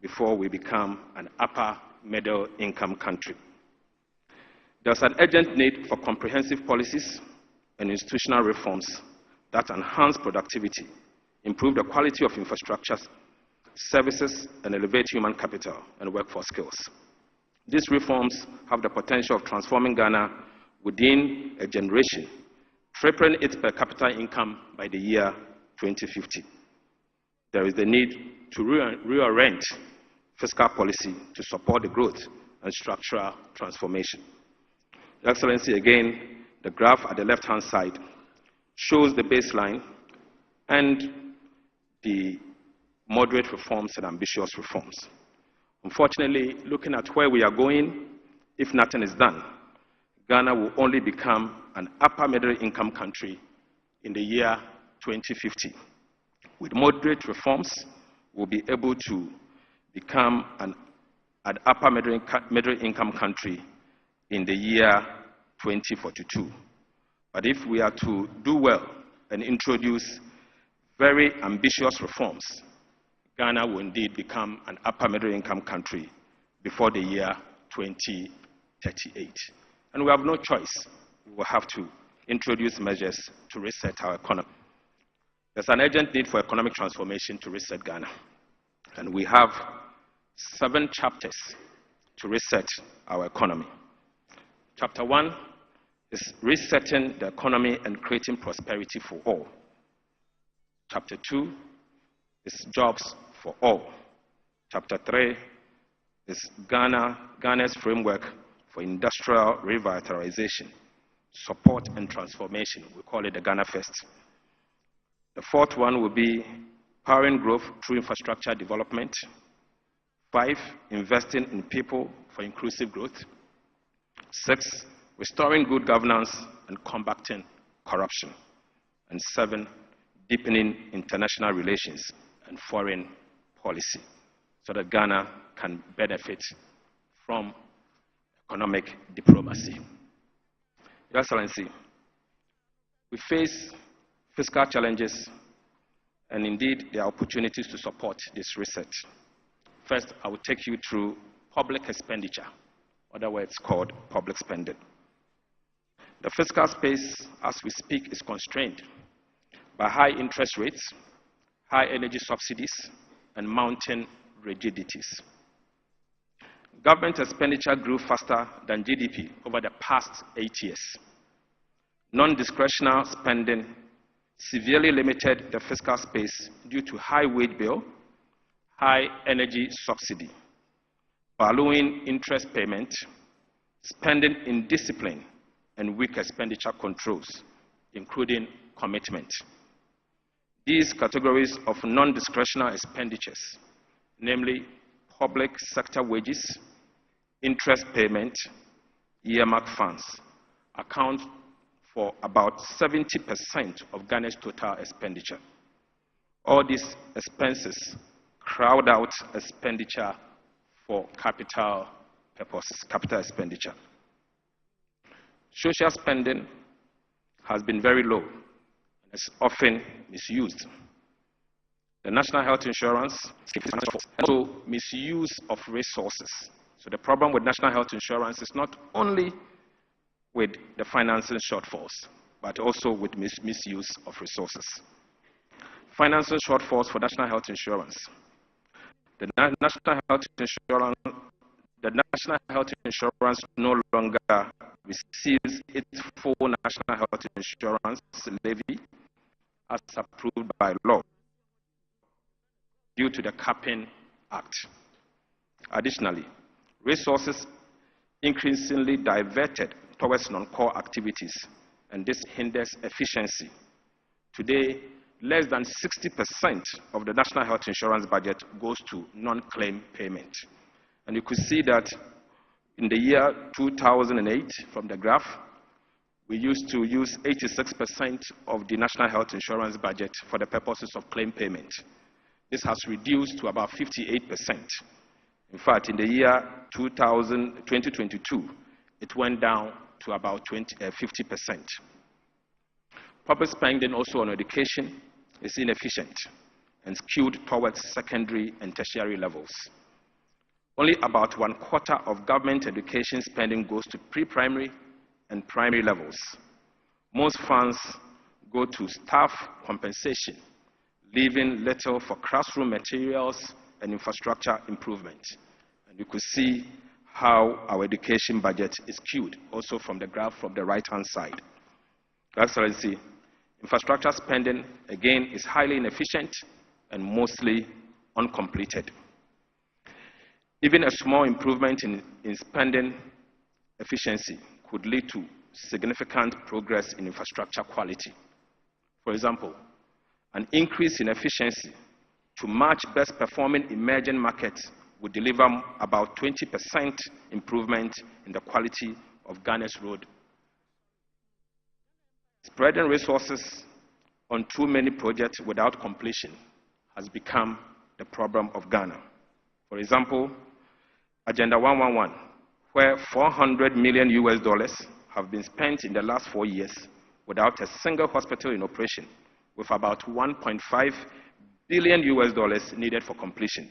before we become an upper middle income country. There's an urgent need for comprehensive policies and institutional reforms that enhance productivity, improve the quality of infrastructures, services, and elevate human capital and workforce skills. These reforms have the potential of transforming Ghana within a generation, tripling its per capita income by the year 2050. There is the need to reorient fiscal policy to support the growth and structural transformation. Your Excellency, again, the graph at the left-hand side shows the baseline and the moderate reforms and ambitious reforms. Unfortunately, looking at where we are going, if nothing is done, Ghana will only become an upper middle income country in the year 2050. With moderate reforms, we'll be able to become an upper middle income country in the year 2042. But if we are to do well and introduce very ambitious reforms, Ghana will indeed become an upper middle income country before the year 2038. And we have no choice. We will have to introduce measures to reset our economy. There's an urgent need for economic transformation to reset Ghana. And we have 7 chapters to reset our economy. Chapter 1 is resetting the economy and creating prosperity for all. Chapter 2 is jobs for all. Chapter 3 is Ghana's framework for industrial revitalization, support and transformation. We call it the Ghana First. The 4th one will be powering growth through infrastructure development. 5, investing in people for inclusive growth. 6, restoring good governance and combating corruption. And 7, deepening international relations and foreign policy so that Ghana can benefit from economic diplomacy. Your Excellency, we face fiscal challenges, and indeed there are opportunities to support this reset. First, I will take you through public expenditure, other words called public spending. The fiscal space, as we speak, is constrained by high interest rates, high energy subsidies, and mounting rigidities. Government expenditure grew faster than GDP over the past 8 years. Non-discretionary spending severely limited the fiscal space due to high wage bill, high energy subsidy, ballooning interest payment, spending indiscipline, and weak expenditure controls, including commitment. These categories of non-discretionary expenditures, namely public sector wages, interest payment, earmark funds, account for about 70% of Ghana's total expenditure. All these expenses crowd out expenditure for capital purposes, capital expenditure. Social spending has been very low and is often misused. The National Health Insurance also misuse of resources. So the problem with National Health Insurance is not only with the financing shortfalls, but also with misuse of resources. Financing shortfalls for National Health Insurance. The National Health Insurance no longer receives its full National Health Insurance levy as approved by law due to the Capping Act. Additionally, resources increasingly diverted towards non-core activities, and this hinders efficiency. Today, less than 60% of the National Health Insurance budget goes to non-claim payment. And you could see that in the year 2008, from the graph, we used to use 86% of the National Health Insurance budget for the purposes of claim payment. This has reduced to about 58%. In fact, in the year 2022, it went down to about 50%. Public spending also on education is inefficient and skewed towards secondary and tertiary levels. Only about 1/4 of government education spending goes to pre-primary and primary levels. Most funds go to staff compensation, leaving little for classroom materials and infrastructure improvement. And you could see how our education budget is skewed, also from the graph from the right-hand side. Your Excellency, infrastructure spending, again, is highly inefficient and mostly uncompleted. Even a small improvement in spending efficiency could lead to significant progress in infrastructure quality. For example, an increase in efficiency to match best performing emerging markets would deliver about 20% improvement in the quality of Ghana's road. Spreading resources on too many projects without completion has become the problem of Ghana. For example, Agenda 111, where $400 million have been spent in the last 4 years without a single hospital in operation, with about $1.5 billion needed for completion.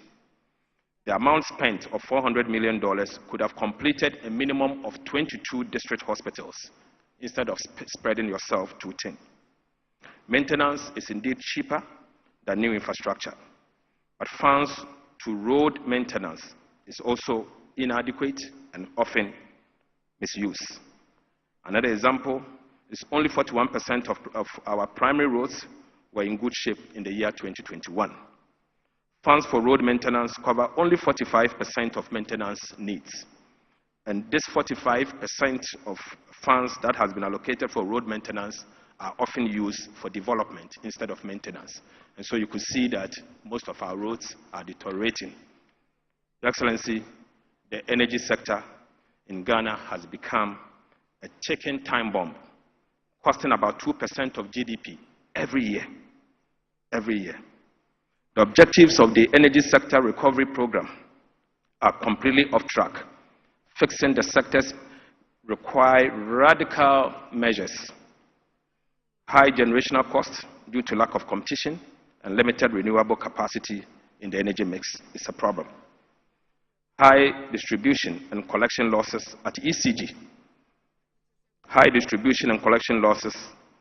The amount spent of $400 million could have completed a minimum of 22 district hospitals instead of spreading yourself too thin. Maintenance is indeed cheaper than new infrastructure, but funds to road maintenance is also inadequate and often misused. Another example is only 41% of our primary roads were in good shape in the year 2021. Funds for road maintenance cover only 45% of maintenance needs. And this 45% of funds that has been allocated for road maintenance are often used for development instead of maintenance. And so you could see that most of our roads are deteriorating. Your Excellency, the energy sector in Ghana has become a ticking time bomb, costing about 2% of GDP every year. Every year. The objectives of the energy sector recovery program are completely off track. Fixing the sectors require radical measures. High generational costs due to lack of competition and limited renewable capacity in the energy mix is a problem. High distribution and collection losses at ECG. High distribution and collection losses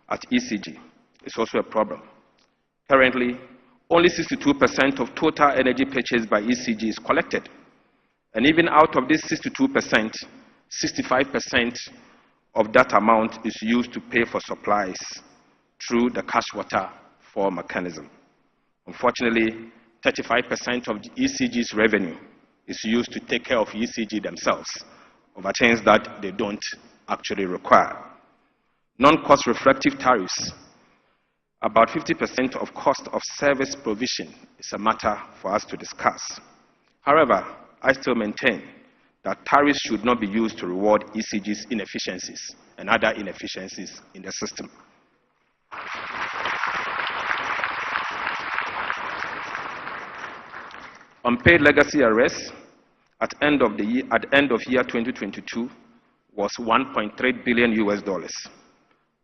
at ECG is also a problem. Currently, only 62% of total energy purchased by ECG is collected. And even out of this 62%, 65% of that amount is used to pay for supplies through the cash water fall mechanism. Unfortunately, 35% of the ECG's revenue is used to take care of ECG themselves, over things that they don't actually require. Non-cost reflective tariffs. About 50% of cost of service provision is a matter for us to discuss. However, I still maintain that tariffs should not be used to reward ECG's inefficiencies and other inefficiencies in the system. Unpaid legacy arrests at end of year 2022 was $1.3 billion.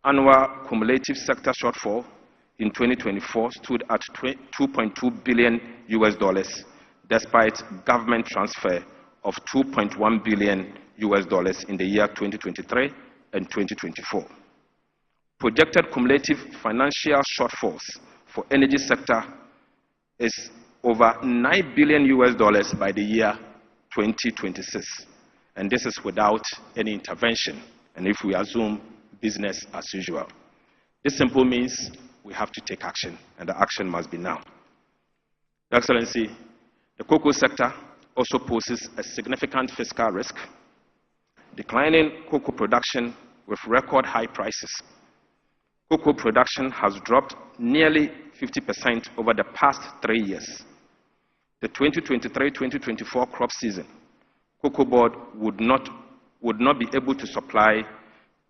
Annual cumulative sector shortfall in 2024 stood at $2.2 billion, despite government transfer of $2.1 billion in the year 2023 and 2024. Projected cumulative financial shortfalls for energy sector is over $9 billion by the year 2026. And this is without any intervention, and if we assume business as usual. This simply means we have to take action, and the action must be now. Your Excellency, the cocoa sector also poses a significant fiscal risk. Declining cocoa production with record high prices. Cocoa production has dropped nearly 50% over the past 3 years. The 2023-2024 crop season, Cocoa Board would not be able to supply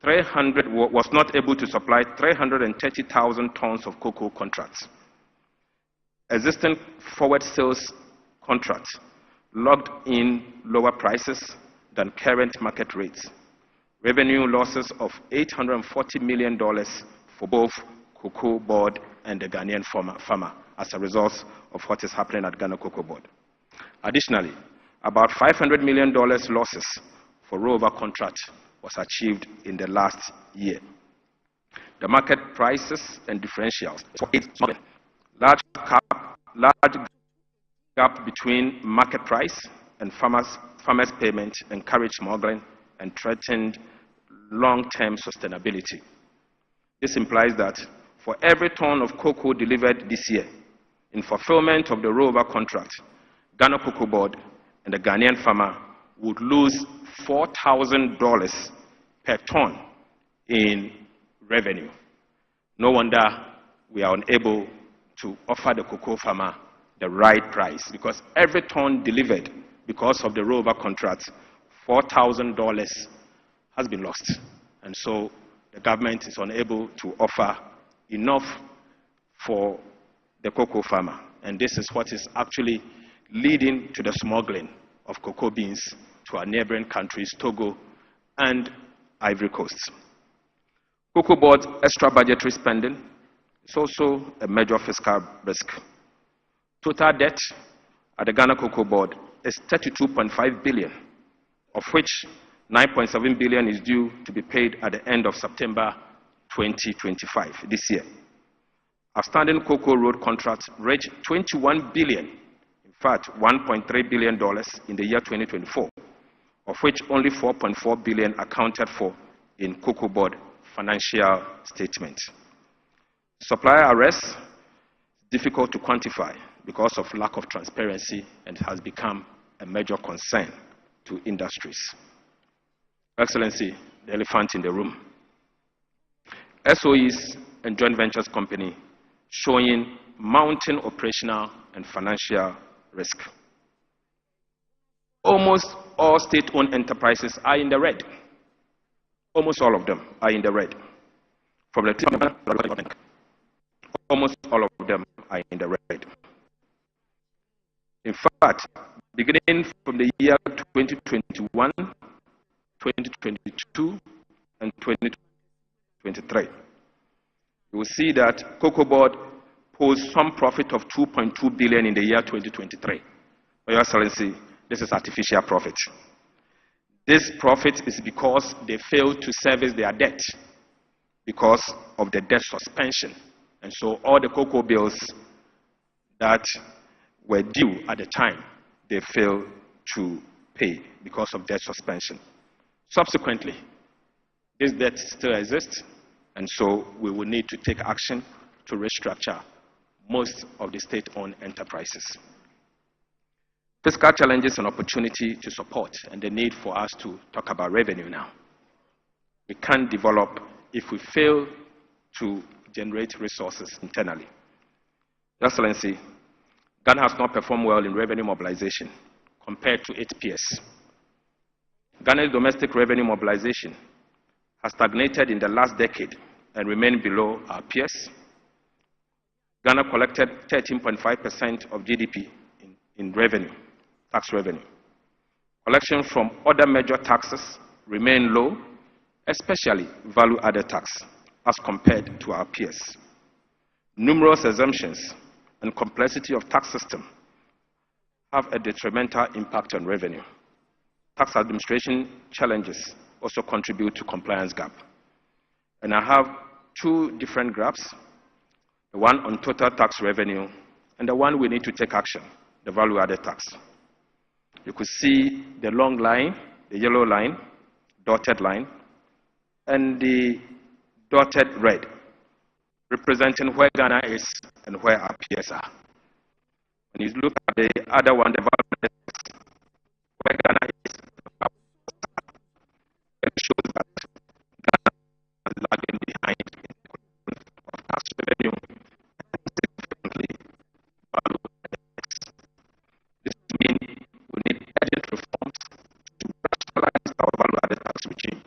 was not able to supply 330,000 tons of cocoa contracts. Existing forward sales contracts locked in lower prices than current market rates. Revenue losses of $840 million for both Cocoa Board and the Ghanaian farmer as a result of what is happening at Ghana Cocoa Board. Additionally, about $500 million losses for rollover contract was achieved in the last year. The market prices and differentials. Large gap between market price and farmers' payment encouraged smuggling and threatened long-term sustainability. This implies that for every ton of cocoa delivered this year, in fulfillment of the rollover contract, Ghana Cocoa Board and the Ghanaian farmer would lose $4,000 per ton in revenue. No wonder we are unable to offer the cocoa farmer the right price, because every ton delivered because of the rollover contract, $4,000 has been lost. And so the government is unable to offer enough for the cocoa farmer. And this is what is actually leading to the smuggling of cocoa beans to our neighboring countries, Togo and Ivory Coast. Cocoa Board's extra budgetary spending is also a major fiscal risk. Total debt at the Ghana Cocoa Board is 32.5 billion, of which 9.7 billion is due to be paid at the end of September 2025, this year. Outstanding cocoa road contracts reached 21 billion, in fact, $1.3 billion in the year 2024, of which only 4.4 billion accounted for in Cocoa Board financial statement. Supplier arrests, difficult to quantify because of lack of transparency, and has become a major concern to industries. Excellency, the elephant in the room. SOEs and joint ventures company showing mounting operational and financial risk. Almost all state-owned enterprises are in the red. Almost all of them are in the red. From the tip of the bank, almost all of them are in the red. In fact, beginning from the year 2021, 2022, and 2023, you will see that Cocoa Board posed some profit of 2.2 billion in the year 2023. Your Excellency, this is artificial profit. This profit is because they failed to service their debt because of the debt suspension. And so all the cocoa bills that were due at the time, they failed to pay because of debt suspension. Subsequently, this debt still exists, and so we will need to take action to restructure most of the state-owned enterprises. Fiscal challenges and opportunity to support, and the need for us to talk about revenue now. We can't develop if we fail to generate resources internally. Your Excellency, Ghana has not performed well in revenue mobilization compared to its peers. Ghana's domestic revenue mobilization has stagnated in the last decade and remained below our peers. Ghana collected 13.5% of GDP in revenue, tax revenue. Collection from other major taxes remain low, especially value-added tax, as compared to our peers. Numerous exemptions and complexity of tax system have a detrimental impact on revenue. Tax administration challenges also contribute to compliance gap. And I have two different graphs, the one on total tax revenue and the one we need to take action, the value-added tax. You could see the long line, the yellow line, dotted line, and the dotted red, representing where Ghana is and where our peers are. When you look at the other one, the value-added tax, where Ghana is, it shows that Ghana is lagging behind in the collection of tax revenue and significantly value-added tax. This means we need urgent reforms to rationalize our value-added tax regime.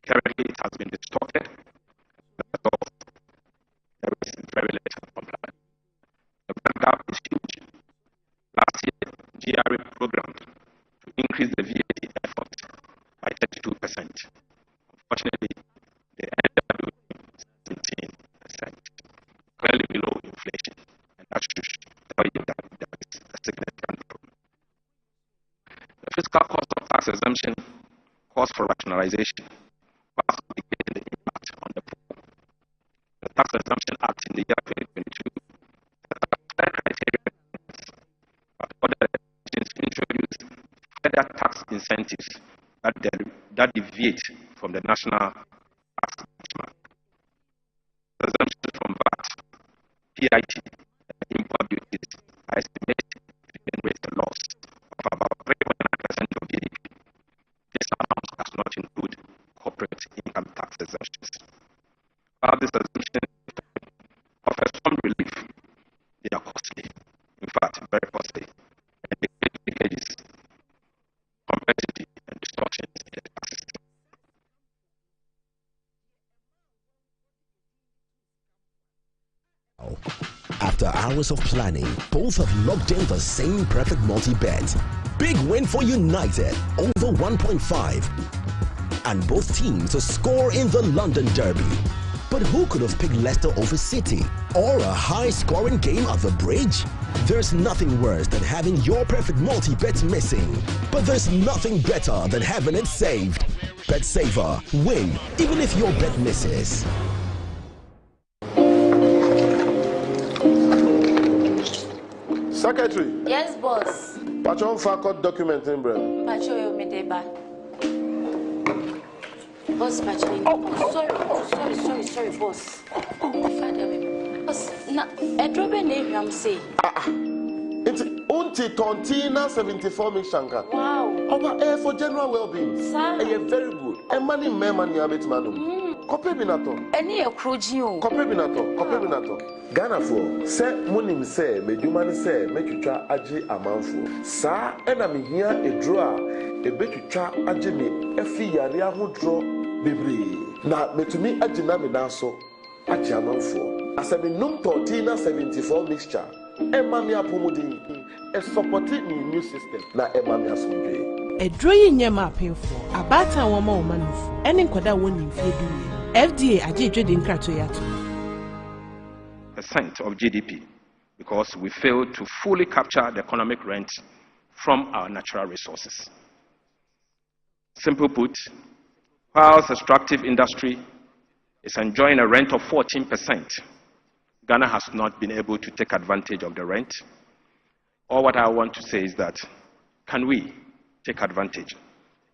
Currently, it has been distorted, and there is very little compliance. The gap is huge. Last year, GRA programmed to increase the VAT effort by 32%. Unfortunately, they ended up doing 17%, clearly below inflation, and that should tell you that there is a significant problem. The fiscal cost of tax exemption calls for rationalization, whilst mitigating the impact on the poor. The Tax Exemption Act in the year 2022 set up clear criteria, but other legislations introduced further tax incentives that deviate from the national tax benchmark. Exemptions from VAT, PIT, and import duties are estimated to generate a loss of about 3.9% of GDP. This amount does not include corporate income tax exemptions. While this exemption offers some relief, they are costly. In fact, After hours of planning, both have locked in the same perfect multi-bet. Big win for United, over 1.5. And both teams to score in the London Derby. But who could have picked Leicester over City? Or a high-scoring game at the Bridge? There's nothing worse than having your perfect multi-bet missing. But there's nothing better than having it saved. Bet saver, win, even if your bet misses. Secretary. Yes, boss. Patron Fakot document in Bren. Pacho, Medeba. Boss, Pacho. Oh, sorry, boss. Father, boss. Na, a drop a name, I'm saying. It's Unti Tontina 74 Mishanka. Wow. Over air for general well-being. Sir. You're very good. And money, man, you have it, madam. Kope binato. Any a crujio. Kope binato. Ghana for. Say, Munim say, Medumani say, make you try Aji Amanfo. Sa, and I'm here a draw. A bet you try Aji me, Effie Yaria who draw, baby. Now, me to me, Ajinami Naso, Aji Amanfo. As I mean, Num Tontina 74 mixture. Emamia Pumudin, a supporting new system. Na Emamia Sunday. A drawing your mapping for a batter woman manufo, and in Quada winning Fedu. FDA Ajay in Kratoyato. % of GDP, because we failed to fully capture the economic rent from our natural resources. Simple put, whilst extractive industry is enjoying a rent of 14%, Ghana has not been able to take advantage of the rent. Or what I want to say is that, can we take advantage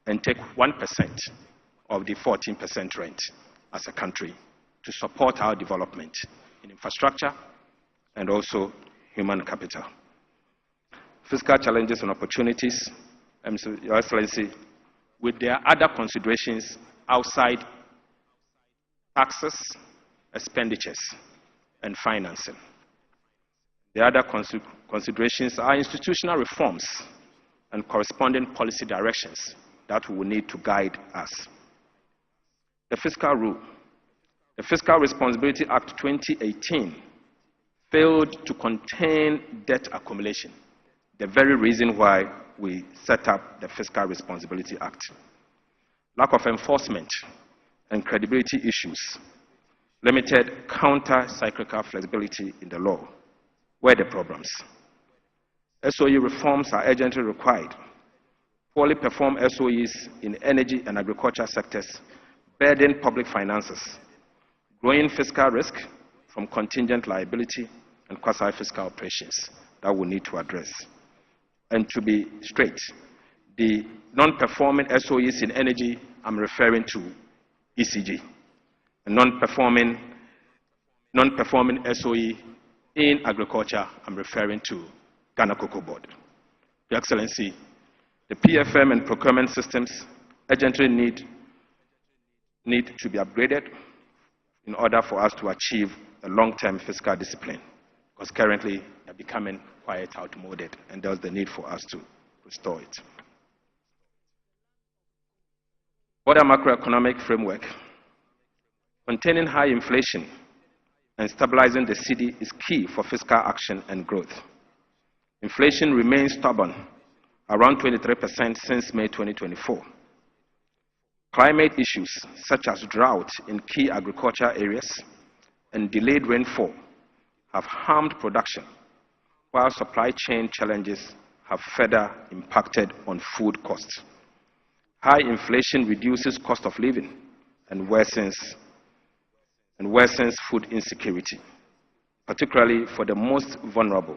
and take 1% of the 14% rent as a country to support our development in infrastructure and also human capital? Fiscal challenges and opportunities, Your Excellency, with their other considerations outside taxes, expenditures, and financing. The other considerations are institutional reforms and corresponding policy directions that we will need to guide us. The fiscal rule. The Fiscal Responsibility Act 2018 failed to contain debt accumulation, the very reason why we set up the Fiscal Responsibility Act. Lack of enforcement and credibility issues, limited counter-cyclical flexibility in the law were the problems. SOE reforms are urgently required. Poorly performed SOEs in energy and agriculture sectors burden public finances, growing fiscal risk from contingent liability and quasi-fiscal operations that we need to address. And to be straight, the non-performing SOEs in energy, I'm referring to ECG. A non-performing SOE in agriculture, I'm referring to Ghana Cocoa Board. Your Excellency, the PFM and procurement systems urgently need to be upgraded in order for us to achieve a long-term fiscal discipline, because currently they're becoming quite outmoded, and there's the need for us to restore it. Other macroeconomic framework. Containing high inflation and stabilizing the cedi is key for fiscal action and growth. Inflation remains stubborn, around 23% since May 2024. Climate issues such as drought in key agriculture areas and delayed rainfall have harmed production, while supply chain challenges have further impacted on food costs. High inflation reduces cost of living and worsens food insecurity, particularly for the most vulnerable.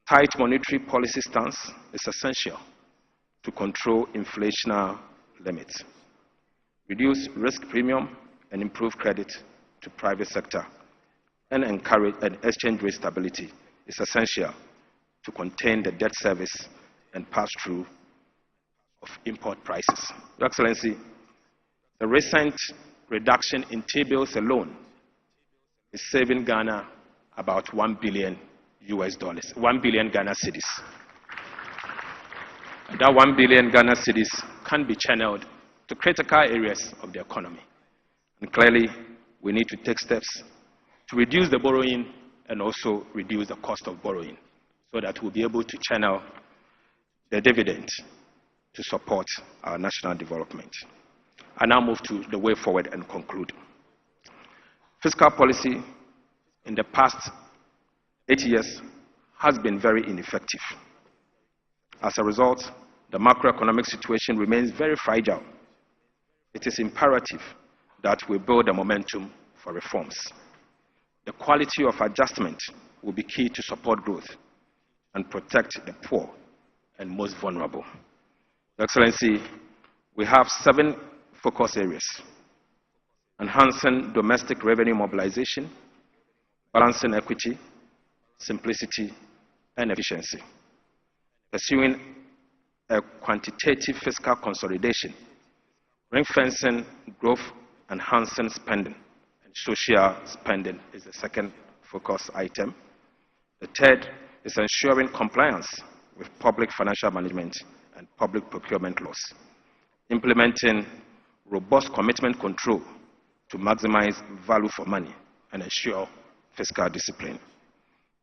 Tight monetary policy stance is essential to control inflationary limits, reduce risk premium, and improve credit to private sector, and encourage exchange rate stability is essential to contain the debt service and pass-through of import prices. Your Excellency, the recent reduction in T-bills alone is saving Ghana about $1 billion, 1 billion Ghana cedis. And that 1 billion Ghana cedis can be channeled to critical areas of the economy. And clearly, we need to take steps to reduce the borrowing and also reduce the cost of borrowing so that we'll be able to channel the dividend to support our national development. I now move to the way forward and conclude. Fiscal policy in the past 8 years has been very ineffective. As a result, the macroeconomic situation remains very fragile. It is imperative that we build a momentum for reforms. The quality of adjustment will be key to support growth and protect the poor and most vulnerable. Your Excellency, we have 7 focus areas: enhancing domestic revenue mobilization, balancing equity, simplicity, and efficiency, pursuing a quantitative fiscal consolidation, ring-fencing growth, enhancing spending, and social spending is the second focus item. The third is ensuring compliance with public financial management and public procurement laws, implementing robust commitment control to maximize value for money and ensure fiscal discipline.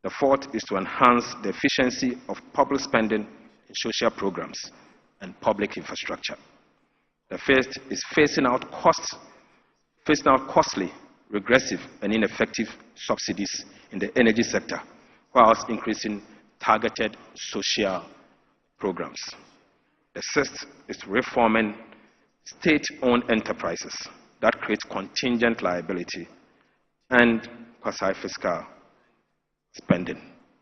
The fourth is to enhance the efficiency of public spending in social programs and public infrastructure. The fifth is phasing out costly, regressive, and ineffective subsidies in the energy sector, whilst increasing targeted social programs. The sixth is reforming state-owned enterprises that create contingent liability and quasi-fiscal spending.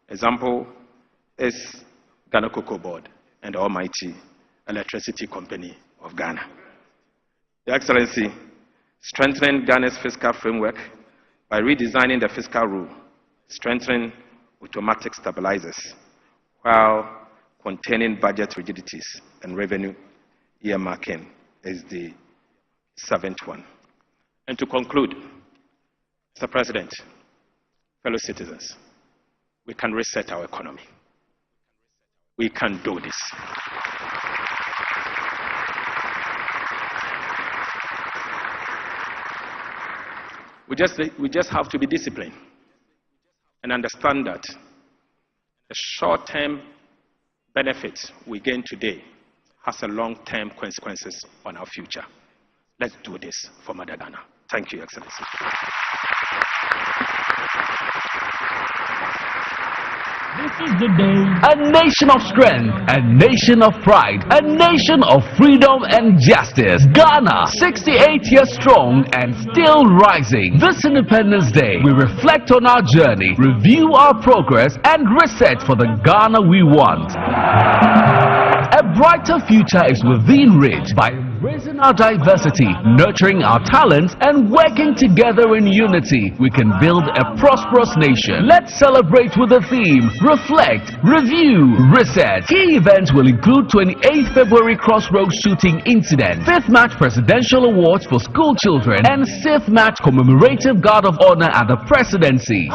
Example is Ghana Cocoa Board and the almighty Electricity Company of Ghana. Your Excellency, strengthening Ghana's fiscal framework by redesigning the fiscal rule, strengthening automatic stabilizers, while containing budget rigidities and revenue earmarking is the seventh one. And to conclude, Mr. President, fellow citizens, we can reset our economy. We can do this. We just have to be disciplined and understand that the short-term benefit we gain today has a long-term consequences on our future. Let's do this for Mother Ghana. Thank you, Excellency. This is the day. A nation of strength, a nation of pride, a nation of freedom and justice. Ghana, 68 years strong and still rising. This Independence Day, we reflect on our journey, review our progress, and reset for the Ghana we want. A brighter future is within reach by embracing our diversity, nurturing our talents, and working together in unity. We can build a prosperous nation. Let's celebrate with the theme Reflect, Review, Reset. Key events will include 28th February Crossroads shooting incident, 5th March Presidential Awards for school children, and 6th March Commemorative Guard of Honor at the Presidency.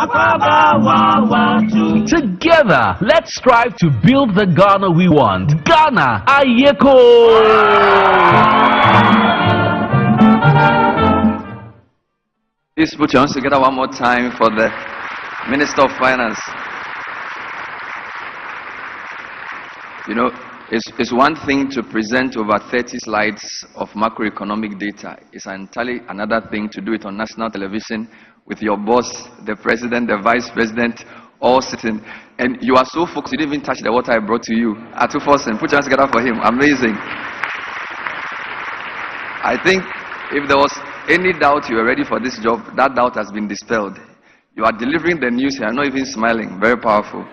Together, let's strive to build the Ghana we want. Ghana, Ayeko! Please put your hands together one more time for the Minister of Finance. You know, it's one thing to present over 30 slides of macroeconomic data. It's entirely another thing to do it on national television with your boss, the president, the vice president, all sitting. And you are so focused, you didn't even touch the water I brought to you. Atufosen, put your hands together for him. Amazing. I think if there was any doubt you were ready for this job, that doubt has been dispelled. You are delivering the news here, not even smiling. Very powerful.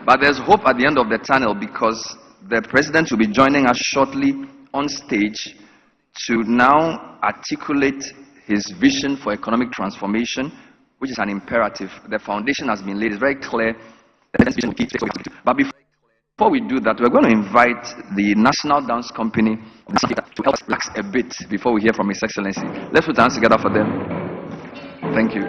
But there's hope at the end of the tunnel because the president will be joining us shortly on stage to now articulate his vision for economic transformation, which is an imperative. The foundation has been laid. It's very clear. But before we do that, we're going to invite the National Dance Company to help us relax a bit before we hear from His Excellency. Let's put our hands together for them. Thank you.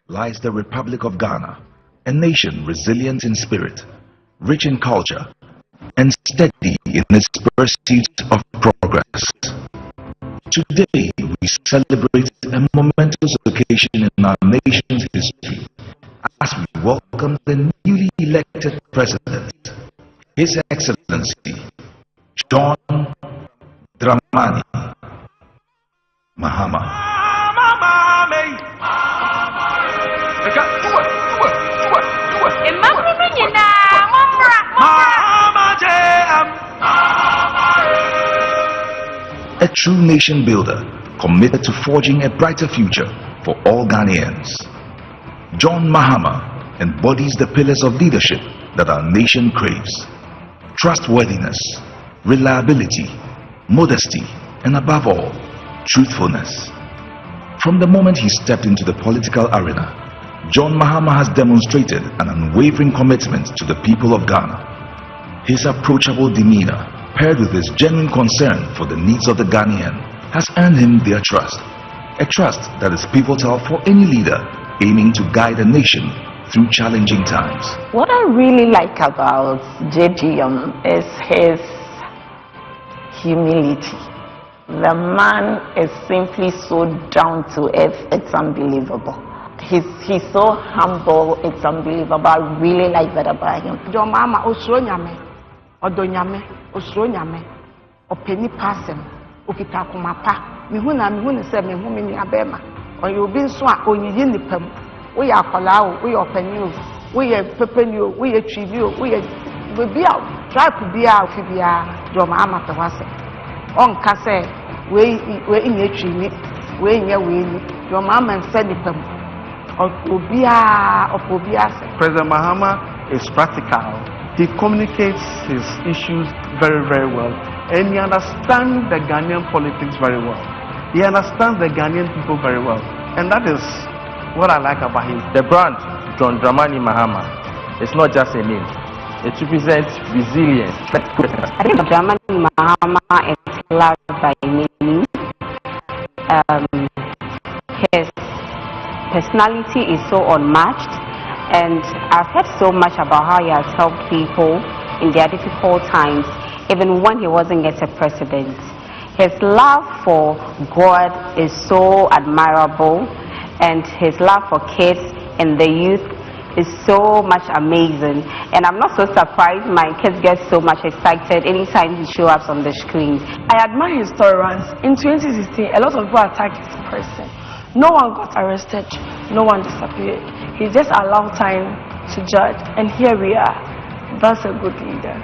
lies the Republic of Ghana, a nation resilient in spirit, rich in culture, and steady in its pursuit of progress. Today, we celebrate a momentous occasion in our nation's history as we welcome the newly elected President, His Excellency John Dramani Mahama. A true nation builder committed to forging a brighter future for all Ghanaians. John Mahama embodies the pillars of leadership that our nation craves: trustworthiness, reliability, modesty, and above all, truthfulness. From the moment he stepped into the political arena, John Mahama has demonstrated an unwavering commitment to the people of Ghana. His approachable demeanor, paired with his genuine concern for the needs of the Ghanaian, has earned him their trust. A trust that is pivotal for any leader aiming to guide a nation through challenging times. What I really like about JGM is his humility. The man is simply so down to earth, it's unbelievable. He's so humble, it's unbelievable. I really like that about him. John Mahama osronyame, odonyame, osronyame, openi pasem, okita kumapa. Mihuna se mehu me ni abema. Oye obi nso a onyiyi nipam. We are akwala o, we are openi o, we are pepeni o, we are twivi o, we are bia tribe bia ofibia. John Mahama tewase. On kase we inye twivi, we inye we ni. John Mahama nse nipam. President Mahama is practical. He communicates his issues very, very well. And he understands the Ghanaian politics very well. He understands the Ghanaian people very well. And that is what I like about him. The brand, John Dramani Mahama, is not just a name. It represents resilience. I think Dramani Mahama is loved by many. His personality is so unmatched, and I've heard so much about how he has helped people in their difficult times, even when he wasn't yet a president. His love for God is so admirable, and his love for kids and the youth is so much amazing. And I'm not so surprised my kids get so much excited anytime he shows up on the screen. I admire his tolerance. In 2016, a lot of people attacked his person. No one got arrested, no one disappeared. He just allowed time to judge, and here we are. That's a good leader.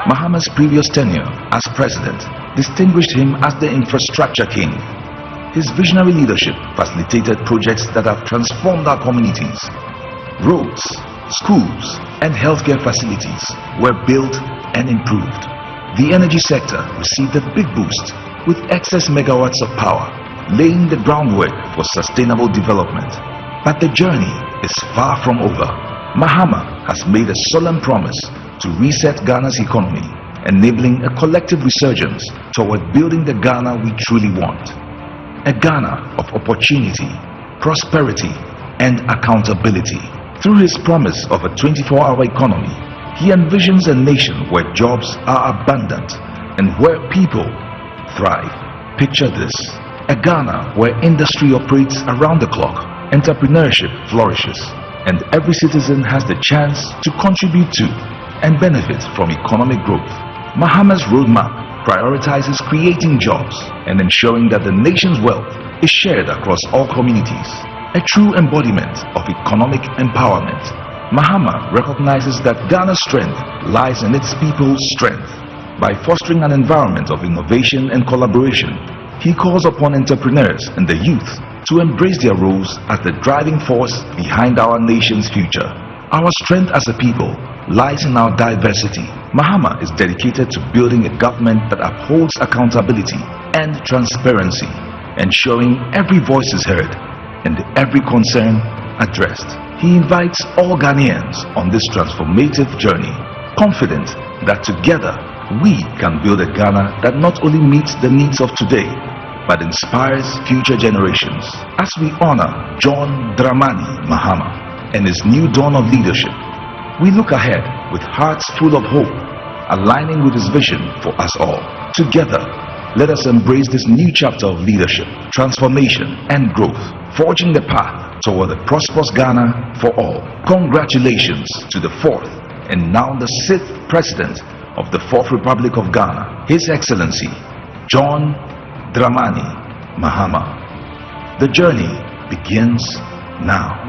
Mahama's previous tenure as president distinguished him as the infrastructure king. His visionary leadership facilitated projects that have transformed our communities. Roads, schools, and healthcare facilities were built and improved. The energy sector received a big boost with excess megawatts of power, laying the groundwork for sustainable development. But the journey is far from over. Mahama has made a solemn promise to reset Ghana's economy, enabling a collective resurgence toward building the Ghana we truly want. A Ghana of opportunity, prosperity, and accountability. Through his promise of a 24-hour economy, he envisions a nation where jobs are abundant and where people thrive. Picture this: a Ghana where industry operates around the clock, entrepreneurship flourishes, and every citizen has the chance to contribute to and benefit from economic growth. Mahama's roadmap prioritizes creating jobs and ensuring that the nation's wealth is shared across all communities. A true embodiment of economic empowerment. Mahama recognizes that Ghana's strength lies in its people's strength. By fostering an environment of innovation and collaboration, he calls upon entrepreneurs and the youth to embrace their roles as the driving force behind our nation's future. Our strength as a people lies in our diversity. Mahama is dedicated to building a government that upholds accountability and transparency, ensuring every voice is heard and every concern addressed. he invites all Ghanaians on this transformative journey, confident that together we can build a Ghana that not only meets the needs of today, but inspires future generations. As we honor John Dramani Mahama and his new dawn of leadership, we look ahead with hearts full of hope, aligning with his vision for us all. Together, let us embrace this new chapter of leadership, transformation, and growth, forging the path toward a prosperous Ghana for all. Congratulations to the 4th and now the 6th President of the 4th Republic of Ghana, His Excellency John Dramani Mahama. The journey begins now.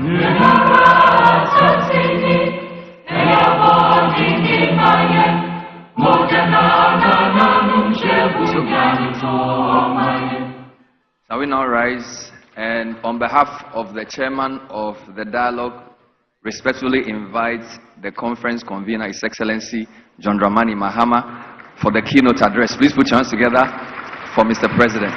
Shall we now rise and on behalf of the chairman of the dialogue, respectfully invite the conference convener, His Excellency John Dramani Mahama, for the keynote address. Please put your hands together for Mr. President.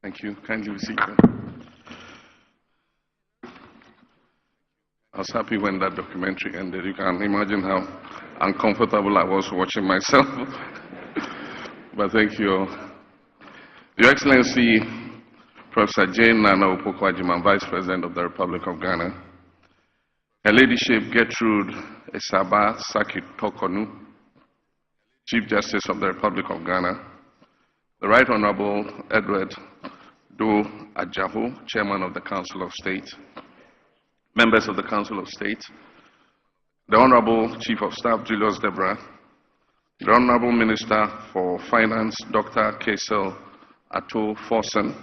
Thank you. Kindly be seated. I was happy when that documentary ended. You can imagine how uncomfortable I was watching myself. But thank you. Your Excellency, Professor Jane Nana Opoku-Agyeman, Vice President of the Republic of Ghana, Her Ladyship Gertrude Esaba Saki-Tokonu, Chief Justice of the Republic of Ghana, the Right Honorable Edward Do Ajaho, Chairman of the Council of State, members of the Council of State, the Honorable Chief of Staff Julius Debra, the Honorable Minister for Finance Dr. Kaisel Ato Forsen,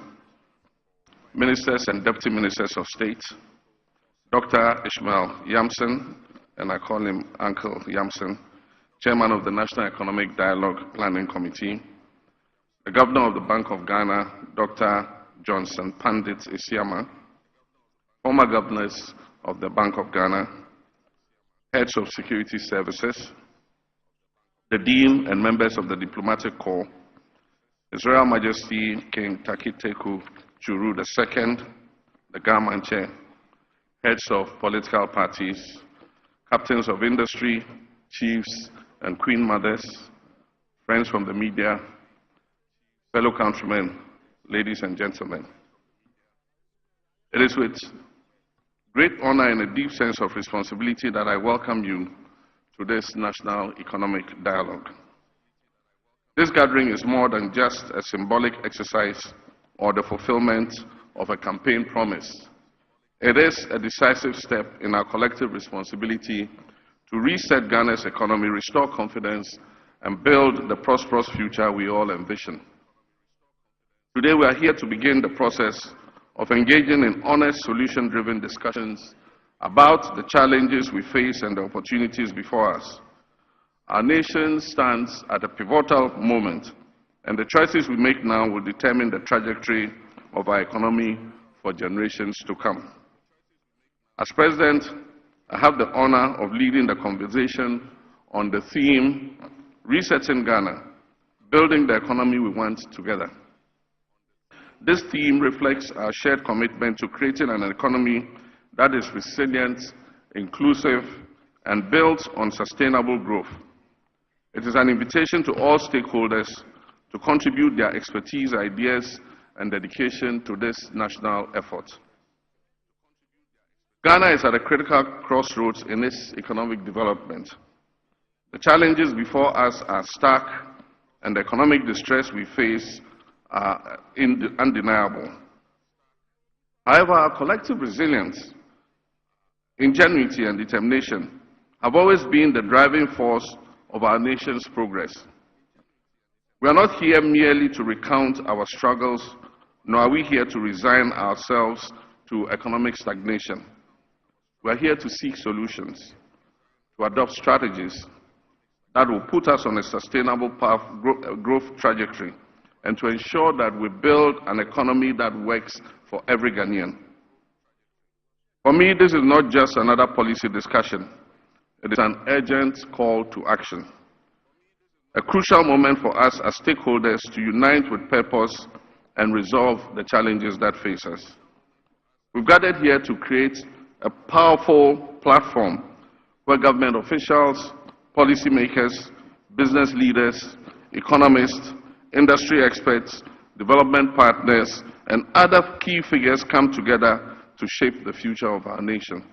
Ministers and Deputy Ministers of State, Dr. Ishmael Yamson, and I call him Uncle Yamson, Chairman of the National Economic Dialogue Planning Committee, the Governor of the Bank of Ghana, Dr. Johnson Pandit Isiama, former governors of the Bank of Ghana, heads of security services, the Dean and members of the Diplomatic Corps, His Royal Majesty King Takiteku Churu II, the Gamanche, heads of political parties, captains of industry, chiefs and queen mothers, friends from the media, fellow countrymen, ladies and gentlemen. It is with great honor and a deep sense of responsibility that I welcome you to this National Economic Dialogue. This gathering is more than just a symbolic exercise or the fulfillment of a campaign promise. It is a decisive step in our collective responsibility to reset Ghana's economy, restore confidence, and build the prosperous future we all envision. Today we are here to begin the process of engaging in honest, solution-driven discussions about the challenges we face and the opportunities before us. Our nation stands at a pivotal moment, and the choices we make now will determine the trajectory of our economy for generations to come. As President, I have the honor of leading the conversation on the theme, Resetting Ghana, Building the Economy We Want Together. This theme reflects our shared commitment to creating an economy that is resilient, inclusive, and built on sustainable growth. It is an invitation to all stakeholders to contribute their expertise, ideas, and dedication to this national effort. Ghana is at a critical crossroads in its economic development. The challenges before us are stark, and the economic distress we face are undeniable. However, our collective resilience, ingenuity, and determination have always been the driving force of our nation's progress. We are not here merely to recount our struggles, nor are we here to resign ourselves to economic stagnation. We are here to seek solutions, to adopt strategies that will put us on a sustainable path, growth trajectory, and to ensure that we build an economy that works for every Ghanaian. For me, this is not just another policy discussion. It is an urgent call to action. A crucial moment for us as stakeholders to unite with purpose and resolve the challenges that face us. We've gathered here to create a powerful platform where government officials, policymakers, business leaders, economists, industry experts, development partners, and other key figures come together to shape the future of our nation.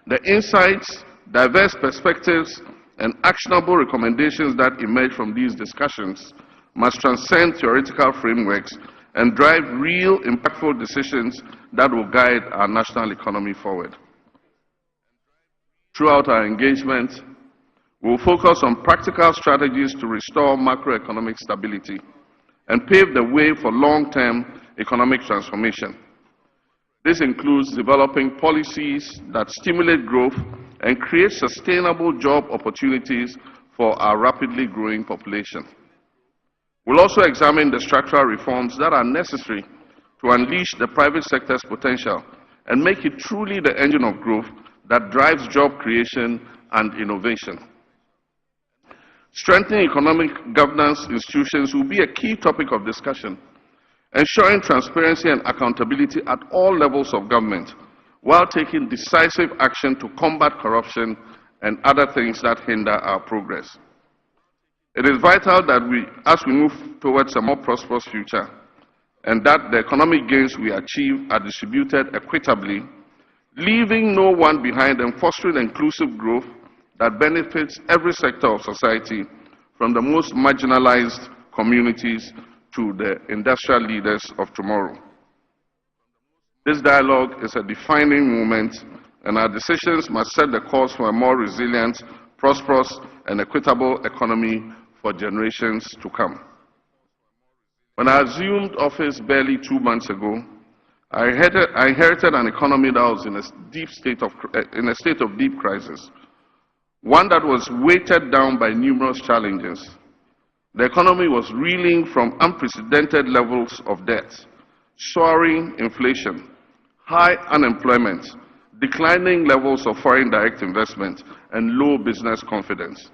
The insights, diverse perspectives, and actionable recommendations that emerge from these discussions must transcend theoretical frameworks and drive real, impactful decisions that will guide our national economy forward. Throughout our engagement, we will focus on practical strategies to restore macroeconomic stability and pave the way for long-term economic transformation. This includes developing policies that stimulate growth and create sustainable job opportunities for our rapidly growing population. We'll also examine the structural reforms that are necessary to unleash the private sector's potential and make it truly the engine of growth that drives job creation and innovation. Strengthening economic governance institutions will be a key topic of discussion, ensuring transparency and accountability at all levels of government, while taking decisive action to combat corruption and other things that hinder our progress. It is vital that as we move towards a more prosperous future, and that the economic gains we achieve are distributed equitably, leaving no one behind and fostering inclusive growth that benefits every sector of society, from the most marginalized communities to the industrial leaders of tomorrow. This dialogue is a defining moment, and our decisions must set the course for a more resilient, prosperous, and equitable economy for generations to come. When I assumed office barely 2 months ago, I inherited an economy that was in a state of deep crisis, one that was weighted down by numerous challenges. The economy was reeling from unprecedented levels of debt, soaring inflation, high unemployment, declining levels of foreign direct investment, and low business confidence.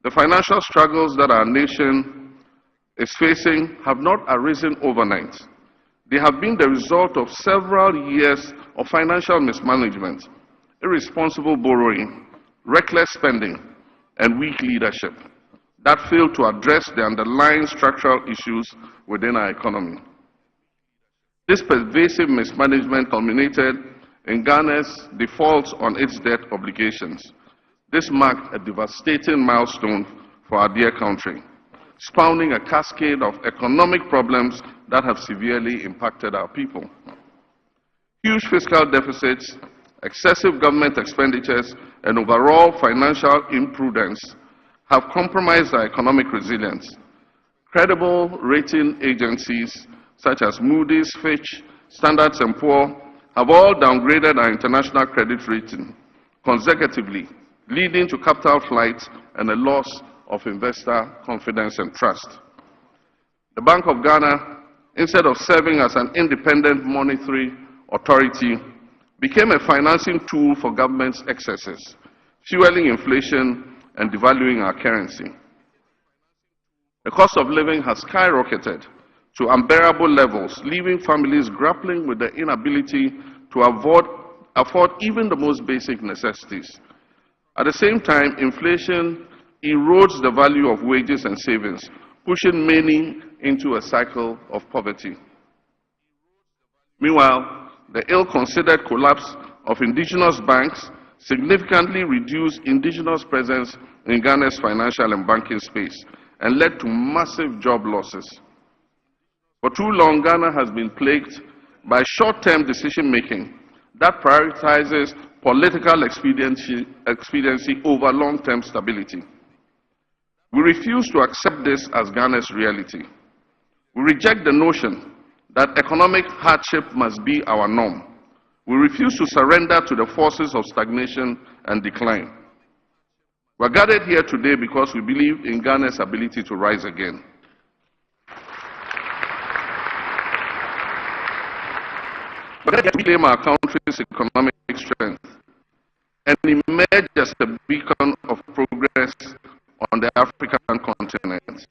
The financial struggles that our nation is facing have not arisen overnight. They have been the result of several years of financial mismanagement, irresponsible borrowing, reckless spending, and weak leadership that failed to address the underlying structural issues within our economy. This pervasive mismanagement culminated in Ghana's defaults on its debt obligations. This marked a devastating milestone for our dear country, spawning a cascade of economic problems that have severely impacted our people. Huge fiscal deficits, excessive government expenditures, and overall financial imprudence have compromised our economic resilience. Credible rating agencies such as Moody's, Fitch, Standard & Poor's have all downgraded our international credit rating consecutively, leading to capital flight and a loss of investor confidence and trust. The Bank of Ghana, instead of serving as an independent monetary authority, became a financing tool for government's excesses, fueling inflation and devaluing our currency. The cost of living has skyrocketed to unbearable levels, leaving families grappling with the inability to afford even the most basic necessities. At the same time, inflation erodes the value of wages and savings, pushing many into a cycle of poverty. Meanwhile, the ill-considered collapse of indigenous banks significantly reduced indigenous presence in Ghana's financial and banking space and led to massive job losses. For too long, Ghana has been plagued by short-term decision-making that prioritizes political expediency over long-term stability. We refuse to accept this as Ghana's reality. We reject the notion that economic hardship must be our norm. We refuse to surrender to the forces of stagnation and decline. We are gathered here today because we believe in Ghana's ability to rise again. We are gathered here to claim our country's economic strength and emerge as a beacon of progress on the African continent.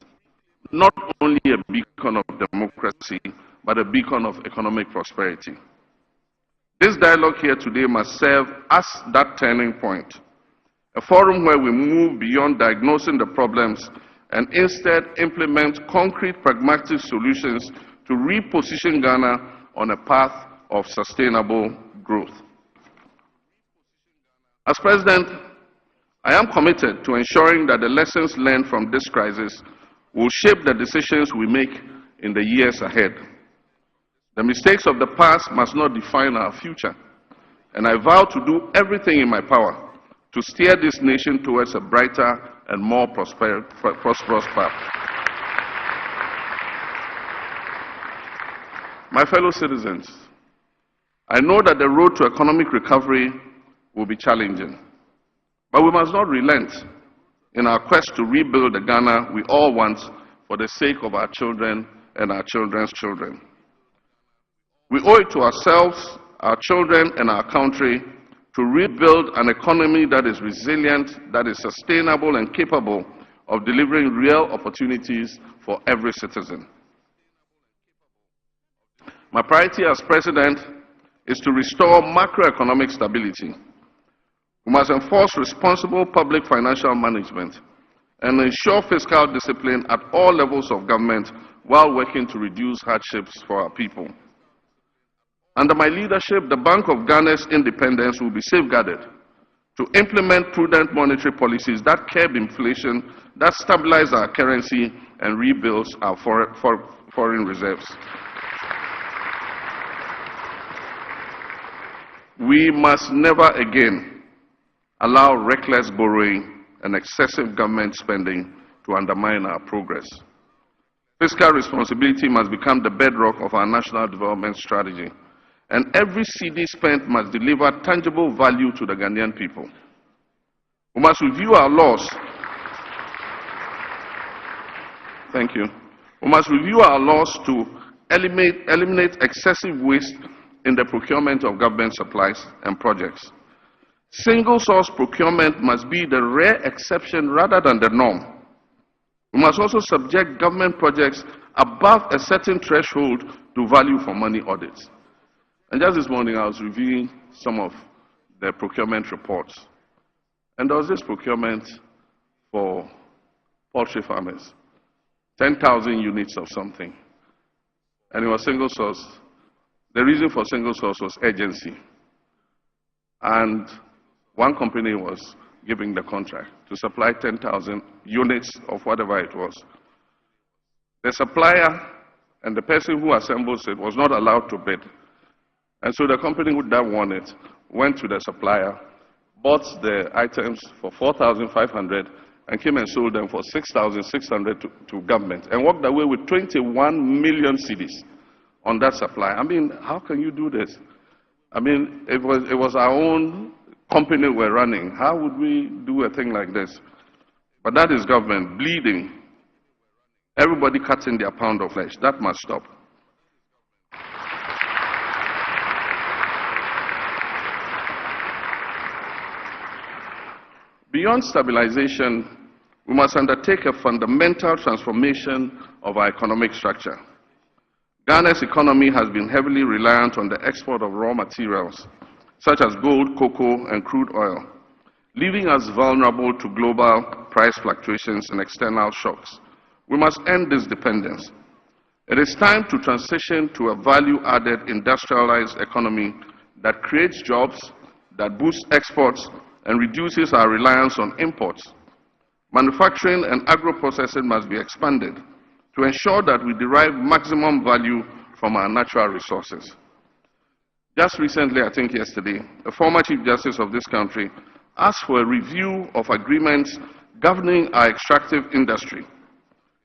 Not only a beacon of democracy, but a beacon of economic prosperity. This dialogue here today must serve as that turning point, a forum where we move beyond diagnosing the problems and instead implement concrete, pragmatic solutions to reposition Ghana on a path of sustainable growth. As President, I am committed to ensuring that the lessons learned from this crisis will shape the decisions we make in the years ahead. The mistakes of the past must not define our future, and I vow to do everything in my power to steer this nation towards a brighter and more prosperous path. My fellow citizens, I know that the road to economic recovery will be challenging, but we must not relent in our quest to rebuild the Ghana we all want for the sake of our children and our children's children. We owe it to ourselves, our children, and our country to rebuild an economy that is resilient, that is sustainable, and capable of delivering real opportunities for every citizen. My priority as President is to restore macroeconomic stability. We must enforce responsible public financial management and ensure fiscal discipline at all levels of government while working to reduce hardships for our people. Under my leadership, the Bank of Ghana's independence will be safeguarded to implement prudent monetary policies that curb inflation, that stabilize our currency, and rebuild our foreign reserves. We must never again allow reckless borrowing and excessive government spending to undermine our progress. Fiscal responsibility must become the bedrock of our national development strategy, and every CD spent must deliver tangible value to the Ghanaian people. We must review our laws. Thank you. We must review our laws to eliminate excessive waste in the procurement of government supplies and projects. Single-source procurement must be the rare exception rather than the norm. We must also subject government projects above a certain threshold to value for money audits. And just this morning, I was reviewing some of the procurement reports. And there was this procurement for poultry farmers, 10,000 units of something. And it was single source. The reason for single source was urgency. And one company was giving the contract to supply 10,000 units of whatever it was. The supplier and the person who assembles it was not allowed to bid. And so the company that won it went to the supplier, bought the items for 4,500 and came and sold them for 6,600 to government and walked away with 21 million cedis on that supply. I mean, how can you do this? I mean, it was our own company we're running. How would we do a thing like this? But that is government bleeding. Everybody cutting their pound of flesh. That must stop. Beyond stabilization, we must undertake a fundamental transformation of our economic structure. Ghana's economy has been heavily reliant on the export of raw materials, such as gold, cocoa, and crude oil, leaving us vulnerable to global price fluctuations and external shocks. We must end this dependence. It is time to transition to a value-added industrialized economy that creates jobs, that boosts exports, and reduces our reliance on imports. Manufacturing and agro-processing must be expanded to ensure that we derive maximum value from our natural resources. Just recently, I think yesterday, a former Chief Justice of this country asked for a review of agreements governing our extractive industry.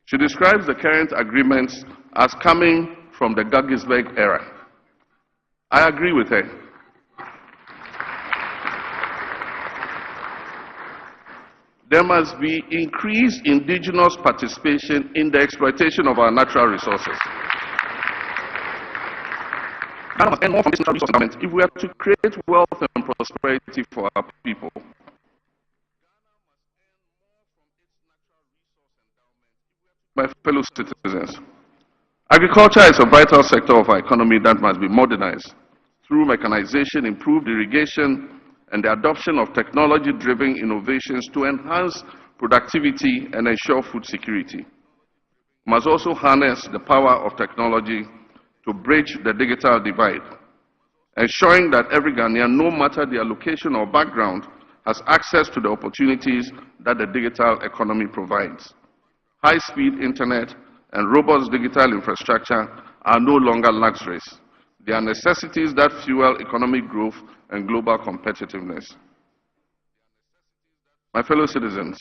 She describes the current agreements as coming from the Guggisberg era. I agree with her. There must be increased indigenous participation in the exploitation of our natural resources. Ghana must earn more from this natural resource endowment if we are to create wealth and prosperity for our people. My fellow citizens, agriculture is a vital sector of our economy that must be modernized through mechanization, improved irrigation, and the adoption of technology-driven innovations to enhance productivity and ensure food security. We must also harness the power of technology to bridge the digital divide, ensuring that every Ghanaian, no matter their location or background, has access to the opportunities that the digital economy provides. High-speed internet and robust digital infrastructure are no longer luxuries. They are necessities that fuel economic growth and global competitiveness. My fellow citizens,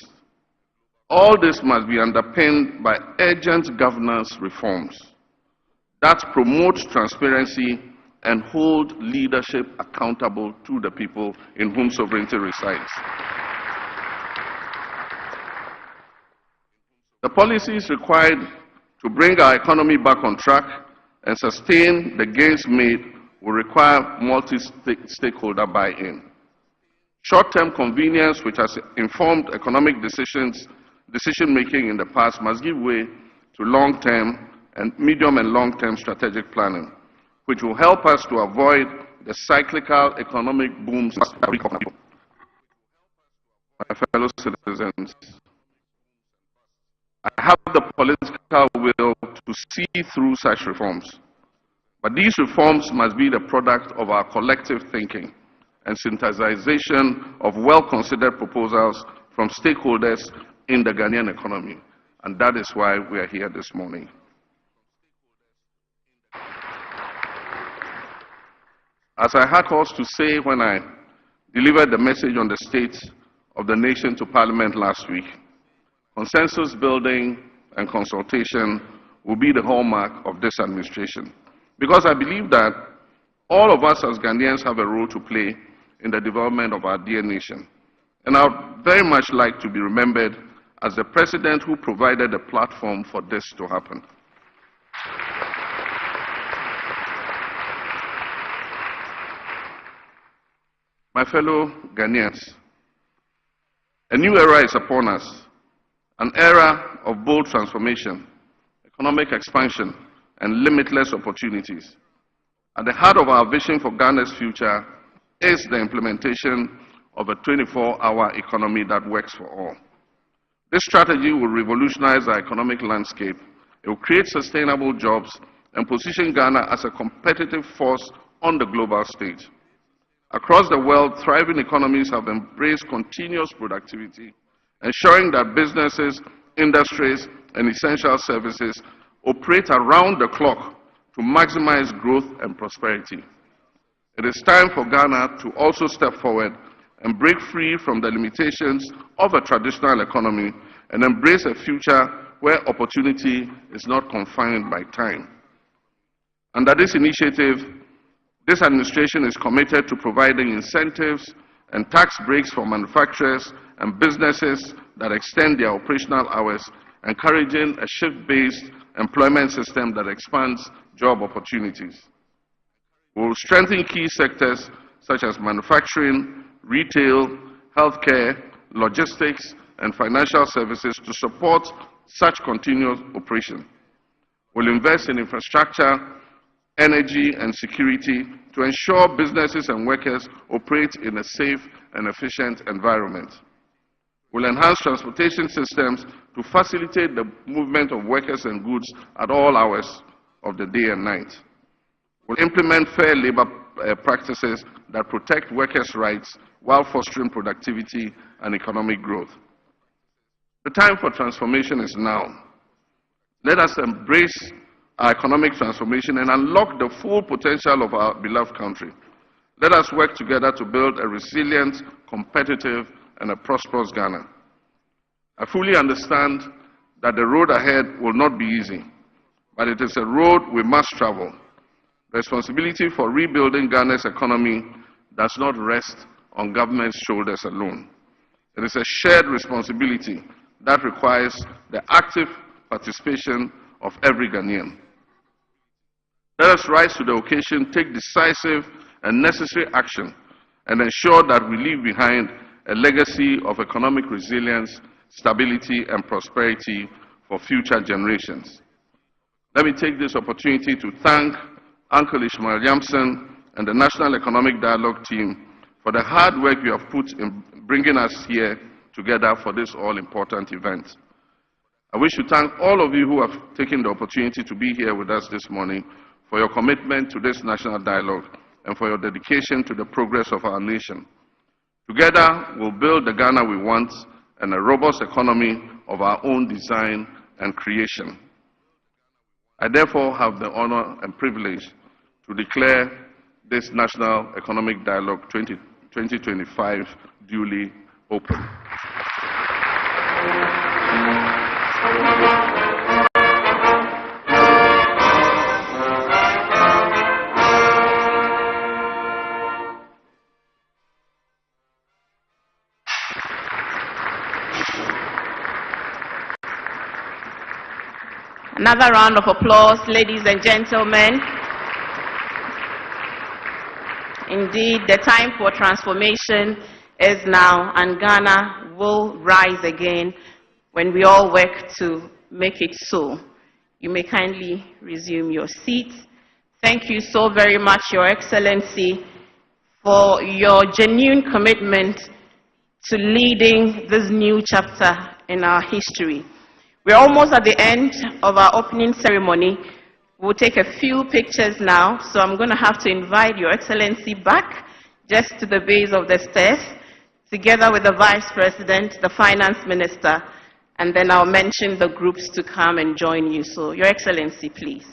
all this must be underpinned by urgent governance reforms that promote transparency and hold leadership accountable to the people in whom sovereignty resides. The policies required to bring our economy back on track and sustain the gains made will require multi-stakeholder buy-in. Short-term convenience, which has informed economic decision-making in the past, must give way to long-term and medium and long-term strategic planning, which will help us to avoid the cyclical economic booms. My fellow citizens, I have the political will to see through such reforms, but these reforms must be the product of our collective thinking and synthesization of well-considered proposals from stakeholders in the Ghanaian economy, and that is why we are here this morning. As I had cause to say when I delivered the message on the state of the nation to Parliament last week, consensus building and consultation will be the hallmark of this administration, because I believe that all of us as Ghanaians have a role to play in the development of our dear nation. And I would very much like to be remembered as the president who provided a platform for this to happen. My fellow Ghanaians, a new era is upon us, an era of bold transformation, economic expansion, and limitless opportunities. At the heart of our vision for Ghana's future is the implementation of a 24-hour economy that works for all. This strategy will revolutionize our economic landscape. It will create sustainable jobs and position Ghana as a competitive force on the global stage. Across the world, thriving economies have embraced continuous productivity, ensuring that businesses, industries, and essential services operate around the clock to maximize growth and prosperity. It is time for Ghana to also step forward and break free from the limitations of a traditional economy and embrace a future where opportunity is not confined by time. Under this initiative, this administration is committed to providing incentives and tax breaks for manufacturers and businesses that extend their operational hours, encouraging a shift-based employment system that expands job opportunities. We will strengthen key sectors such as manufacturing, retail, healthcare, logistics, and financial services to support such continuous operation. We will invest in infrastructure, energy, and security to ensure businesses and workers operate in a safe and efficient environment. We will enhance transportation systems to facilitate the movement of workers and goods at all hours of the day and night. We will implement fair labor practices that protect workers' rights while fostering productivity and economic growth. The time for transformation is now. Let us embrace our economic transformation and unlock the full potential of our beloved country. Let us work together to build a resilient, competitive, and a prosperous Ghana. I fully understand that the road ahead will not be easy, but it is a road we must travel. The responsibility for rebuilding Ghana's economy does not rest on government's shoulders alone. It is a shared responsibility that requires the active participation of every Ghanaian. Let us rise to the occasion, take decisive and necessary action, and ensure that we leave behind a legacy of economic resilience, stability, and prosperity for future generations. Let me take this opportunity to thank Uncle Ishmael Yamson and the National Economic Dialogue team for the hard work you have put in bringing us here together for this all-important event. I wish to thank all of you who have taken the opportunity to be here with us this morning for your commitment to this national dialogue and for your dedication to the progress of our nation. Together, we'll build the Ghana we want and a robust economy of our own design and creation. I therefore have the honor and privilege to declare this National Economic Dialogue 2025 duly open. Another round of applause, ladies and gentlemen. Indeed, the time for transformation is now, and Ghana will rise again when we all work to make it so. You may kindly resume your seats. Thank you so very much, Your Excellency, for your genuine commitment to leading this new chapter in our history. We're almost at the end of our opening ceremony. We'll take a few pictures now, so I'm going to have to invite Your Excellency back just to the base of the stairs, together with the Vice President, the Finance Minister, and then I'll mention the groups to come and join you. So, Your Excellency, please.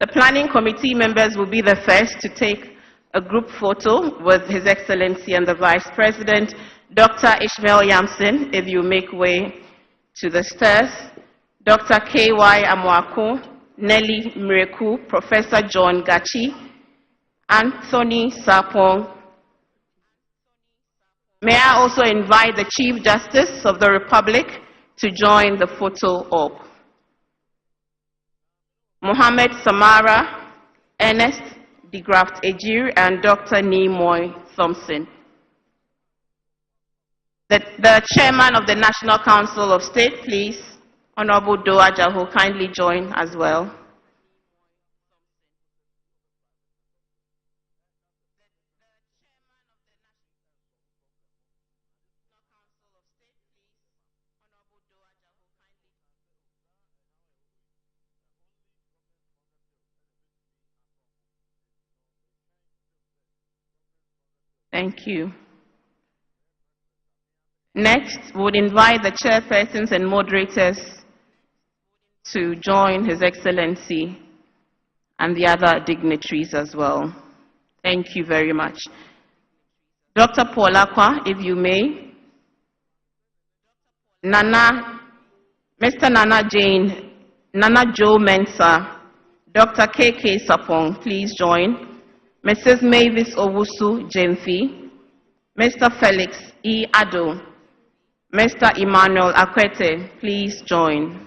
The Planning Committee members will be the first to take a group photo with His Excellency and the Vice President. Dr. Ishmael Yamson, if you make way to the stairs. Dr. K.Y. Amwako, Nelly Mreku, Professor John Gachi, Anthony Sapong. May I also invite the Chief Justice of the Republic to join the photo op. Mohammed Samara, Ernest de Graft Ejir, and Dr. Nimoy Thompson. The Chairman of the National Council of State, please, Honorable Doa Jaho, kindly join as well. Thank you. Next, we would invite the chairpersons and moderators to join His Excellency and the other dignitaries as well. Thank you very much. Dr. Paul Akwa, if you may. Mr. Nana Joe Mensah, Dr. K.K. Sapong, please join. Mrs. Mavis Owusu Jemfi, Mr. Felix E. Ado, Mr. Emmanuel Akwete, please join.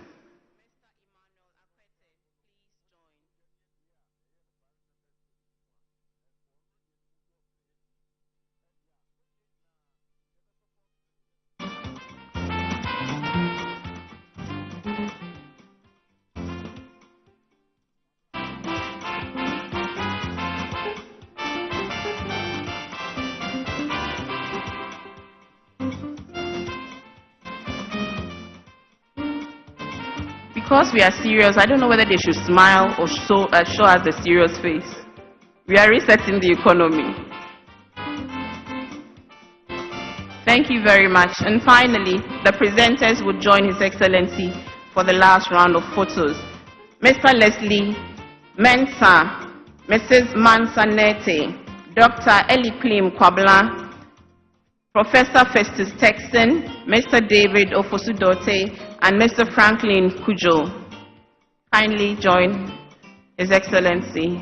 Because we are serious, I don't know whether they should smile or show us the serious face. We are resetting the economy. Thank you very much. And finally, the presenters would join His Excellency for the last round of photos. Mr. Leslie Mensah, Mrs. Mansanete, Dr. Eliklim Kwabla, Professor Festus Texton, Mr. David Ofosudote, and Mr. Franklin Kujo. Kindly join His Excellency.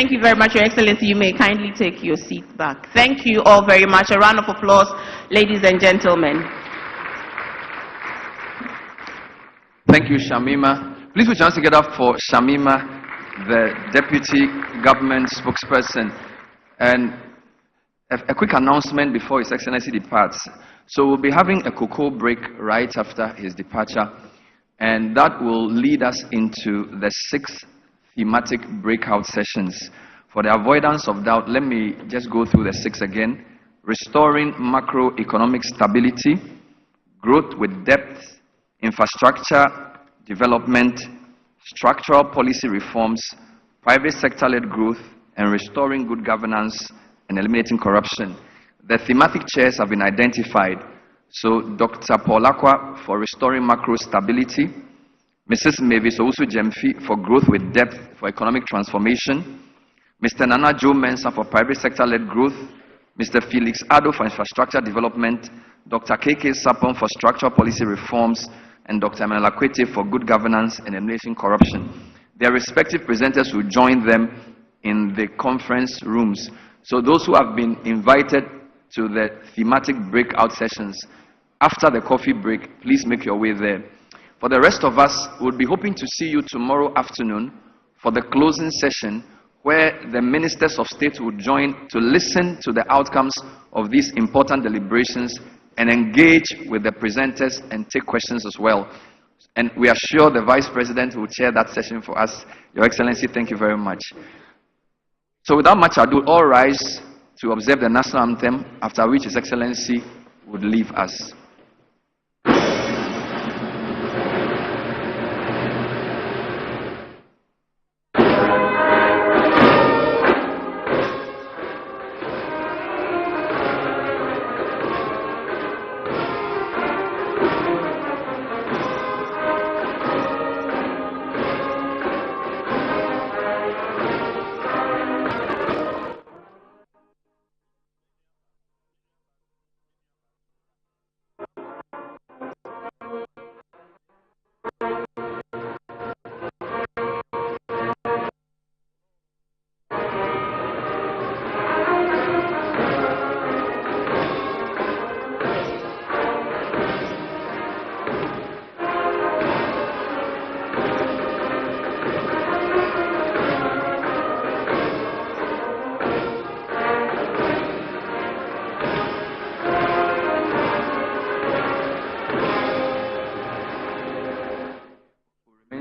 Thank you very much, Your Excellency. You may kindly take your seat back. Thank you all very much. A round of applause, ladies and gentlemen. Thank you, Shamima. Please put your hands together for Shamima, the Deputy Government Spokesperson. And a quick announcement before His Excellency departs. So we'll be having a cocoa break right after his departure, and that will lead us into the 6 thematic breakout sessions. For the avoidance of doubt, let me just go through the 6 again. Restoring macroeconomic stability, growth with depth, infrastructure development, structural policy reforms, private sector-led growth, and restoring good governance and eliminating corruption. The thematic chairs have been identified. So Dr. Paul Akwa for restoring macro stability, Mrs. Mavis Owusu Jemfi for growth with depth for economic transformation, Mr. Nana Joe Mensah for private sector-led growth, Mr. Felix Addo for infrastructure development, Dr. KK Sapon for structural policy reforms, and Dr. Emmanuel Akwete for good governance and eliminating corruption. Their respective presenters will join them in the conference rooms. So those who have been invited to the thematic breakout sessions after the coffee break, please make your way there. For the rest of us, we'll be hoping to see you tomorrow afternoon for the closing session, where the ministers of state will join to listen to the outcomes of these important deliberations and engage with the presenters and take questions as well. And we are sure the Vice President will chair that session for us. Your Excellency, thank you very much. So without much ado, all rise to observe the national anthem, after which His Excellency would leave us.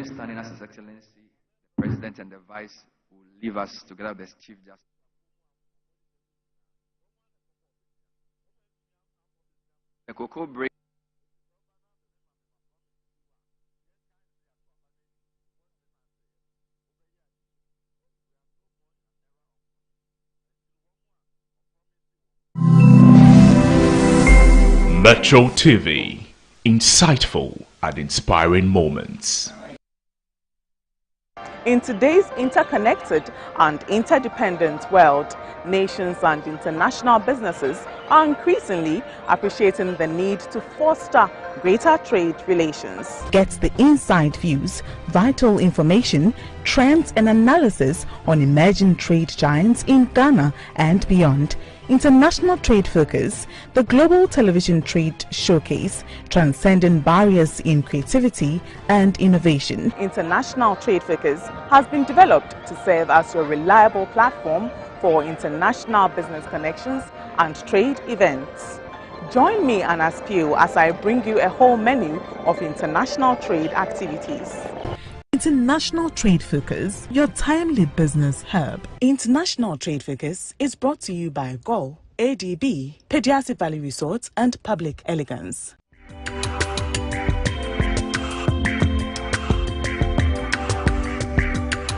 Standing as His Excellency, the President and the Vice will leave us together with the Chief Justice. The cocoa break. Metro TV, insightful and inspiring moments. In today's interconnected and interdependent world, nations and international businesses are increasingly appreciating the need to foster greater trade relations. Get the inside views, vital information, trends and analysis on emerging trade giants in Ghana and beyond. International Trade Focus, the global television trade showcase, transcending barriers in creativity and innovation. International Trade Focus has been developed to serve as your reliable platform for international business connections and trade events. Join me and Aspio as I bring you a whole menu of international trade activities. International Trade Focus, your timely business hub. International Trade Focus is brought to you by GOL, ADB, Pediasi Valley Resorts and Public Elegance.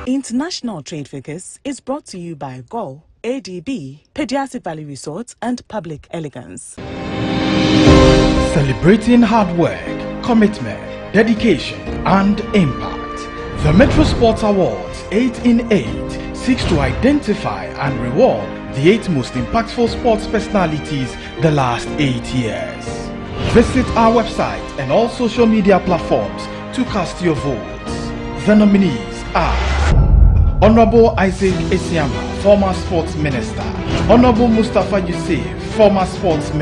International Trade Focus is brought to you by GOL, ADB, Pediasi Valley Resorts and Public Elegance. Celebrating hard work, commitment, dedication and impact. The Metro Sports Awards 8 in 8 seeks to identify and reward the 8 most impactful sports personalities the last 8 years. Visit our website and all social media platforms to cast your votes. The nominees are Honorable Isaac Esiama, former sports minister. Honorable Mustafa Yusuf, former sports minister.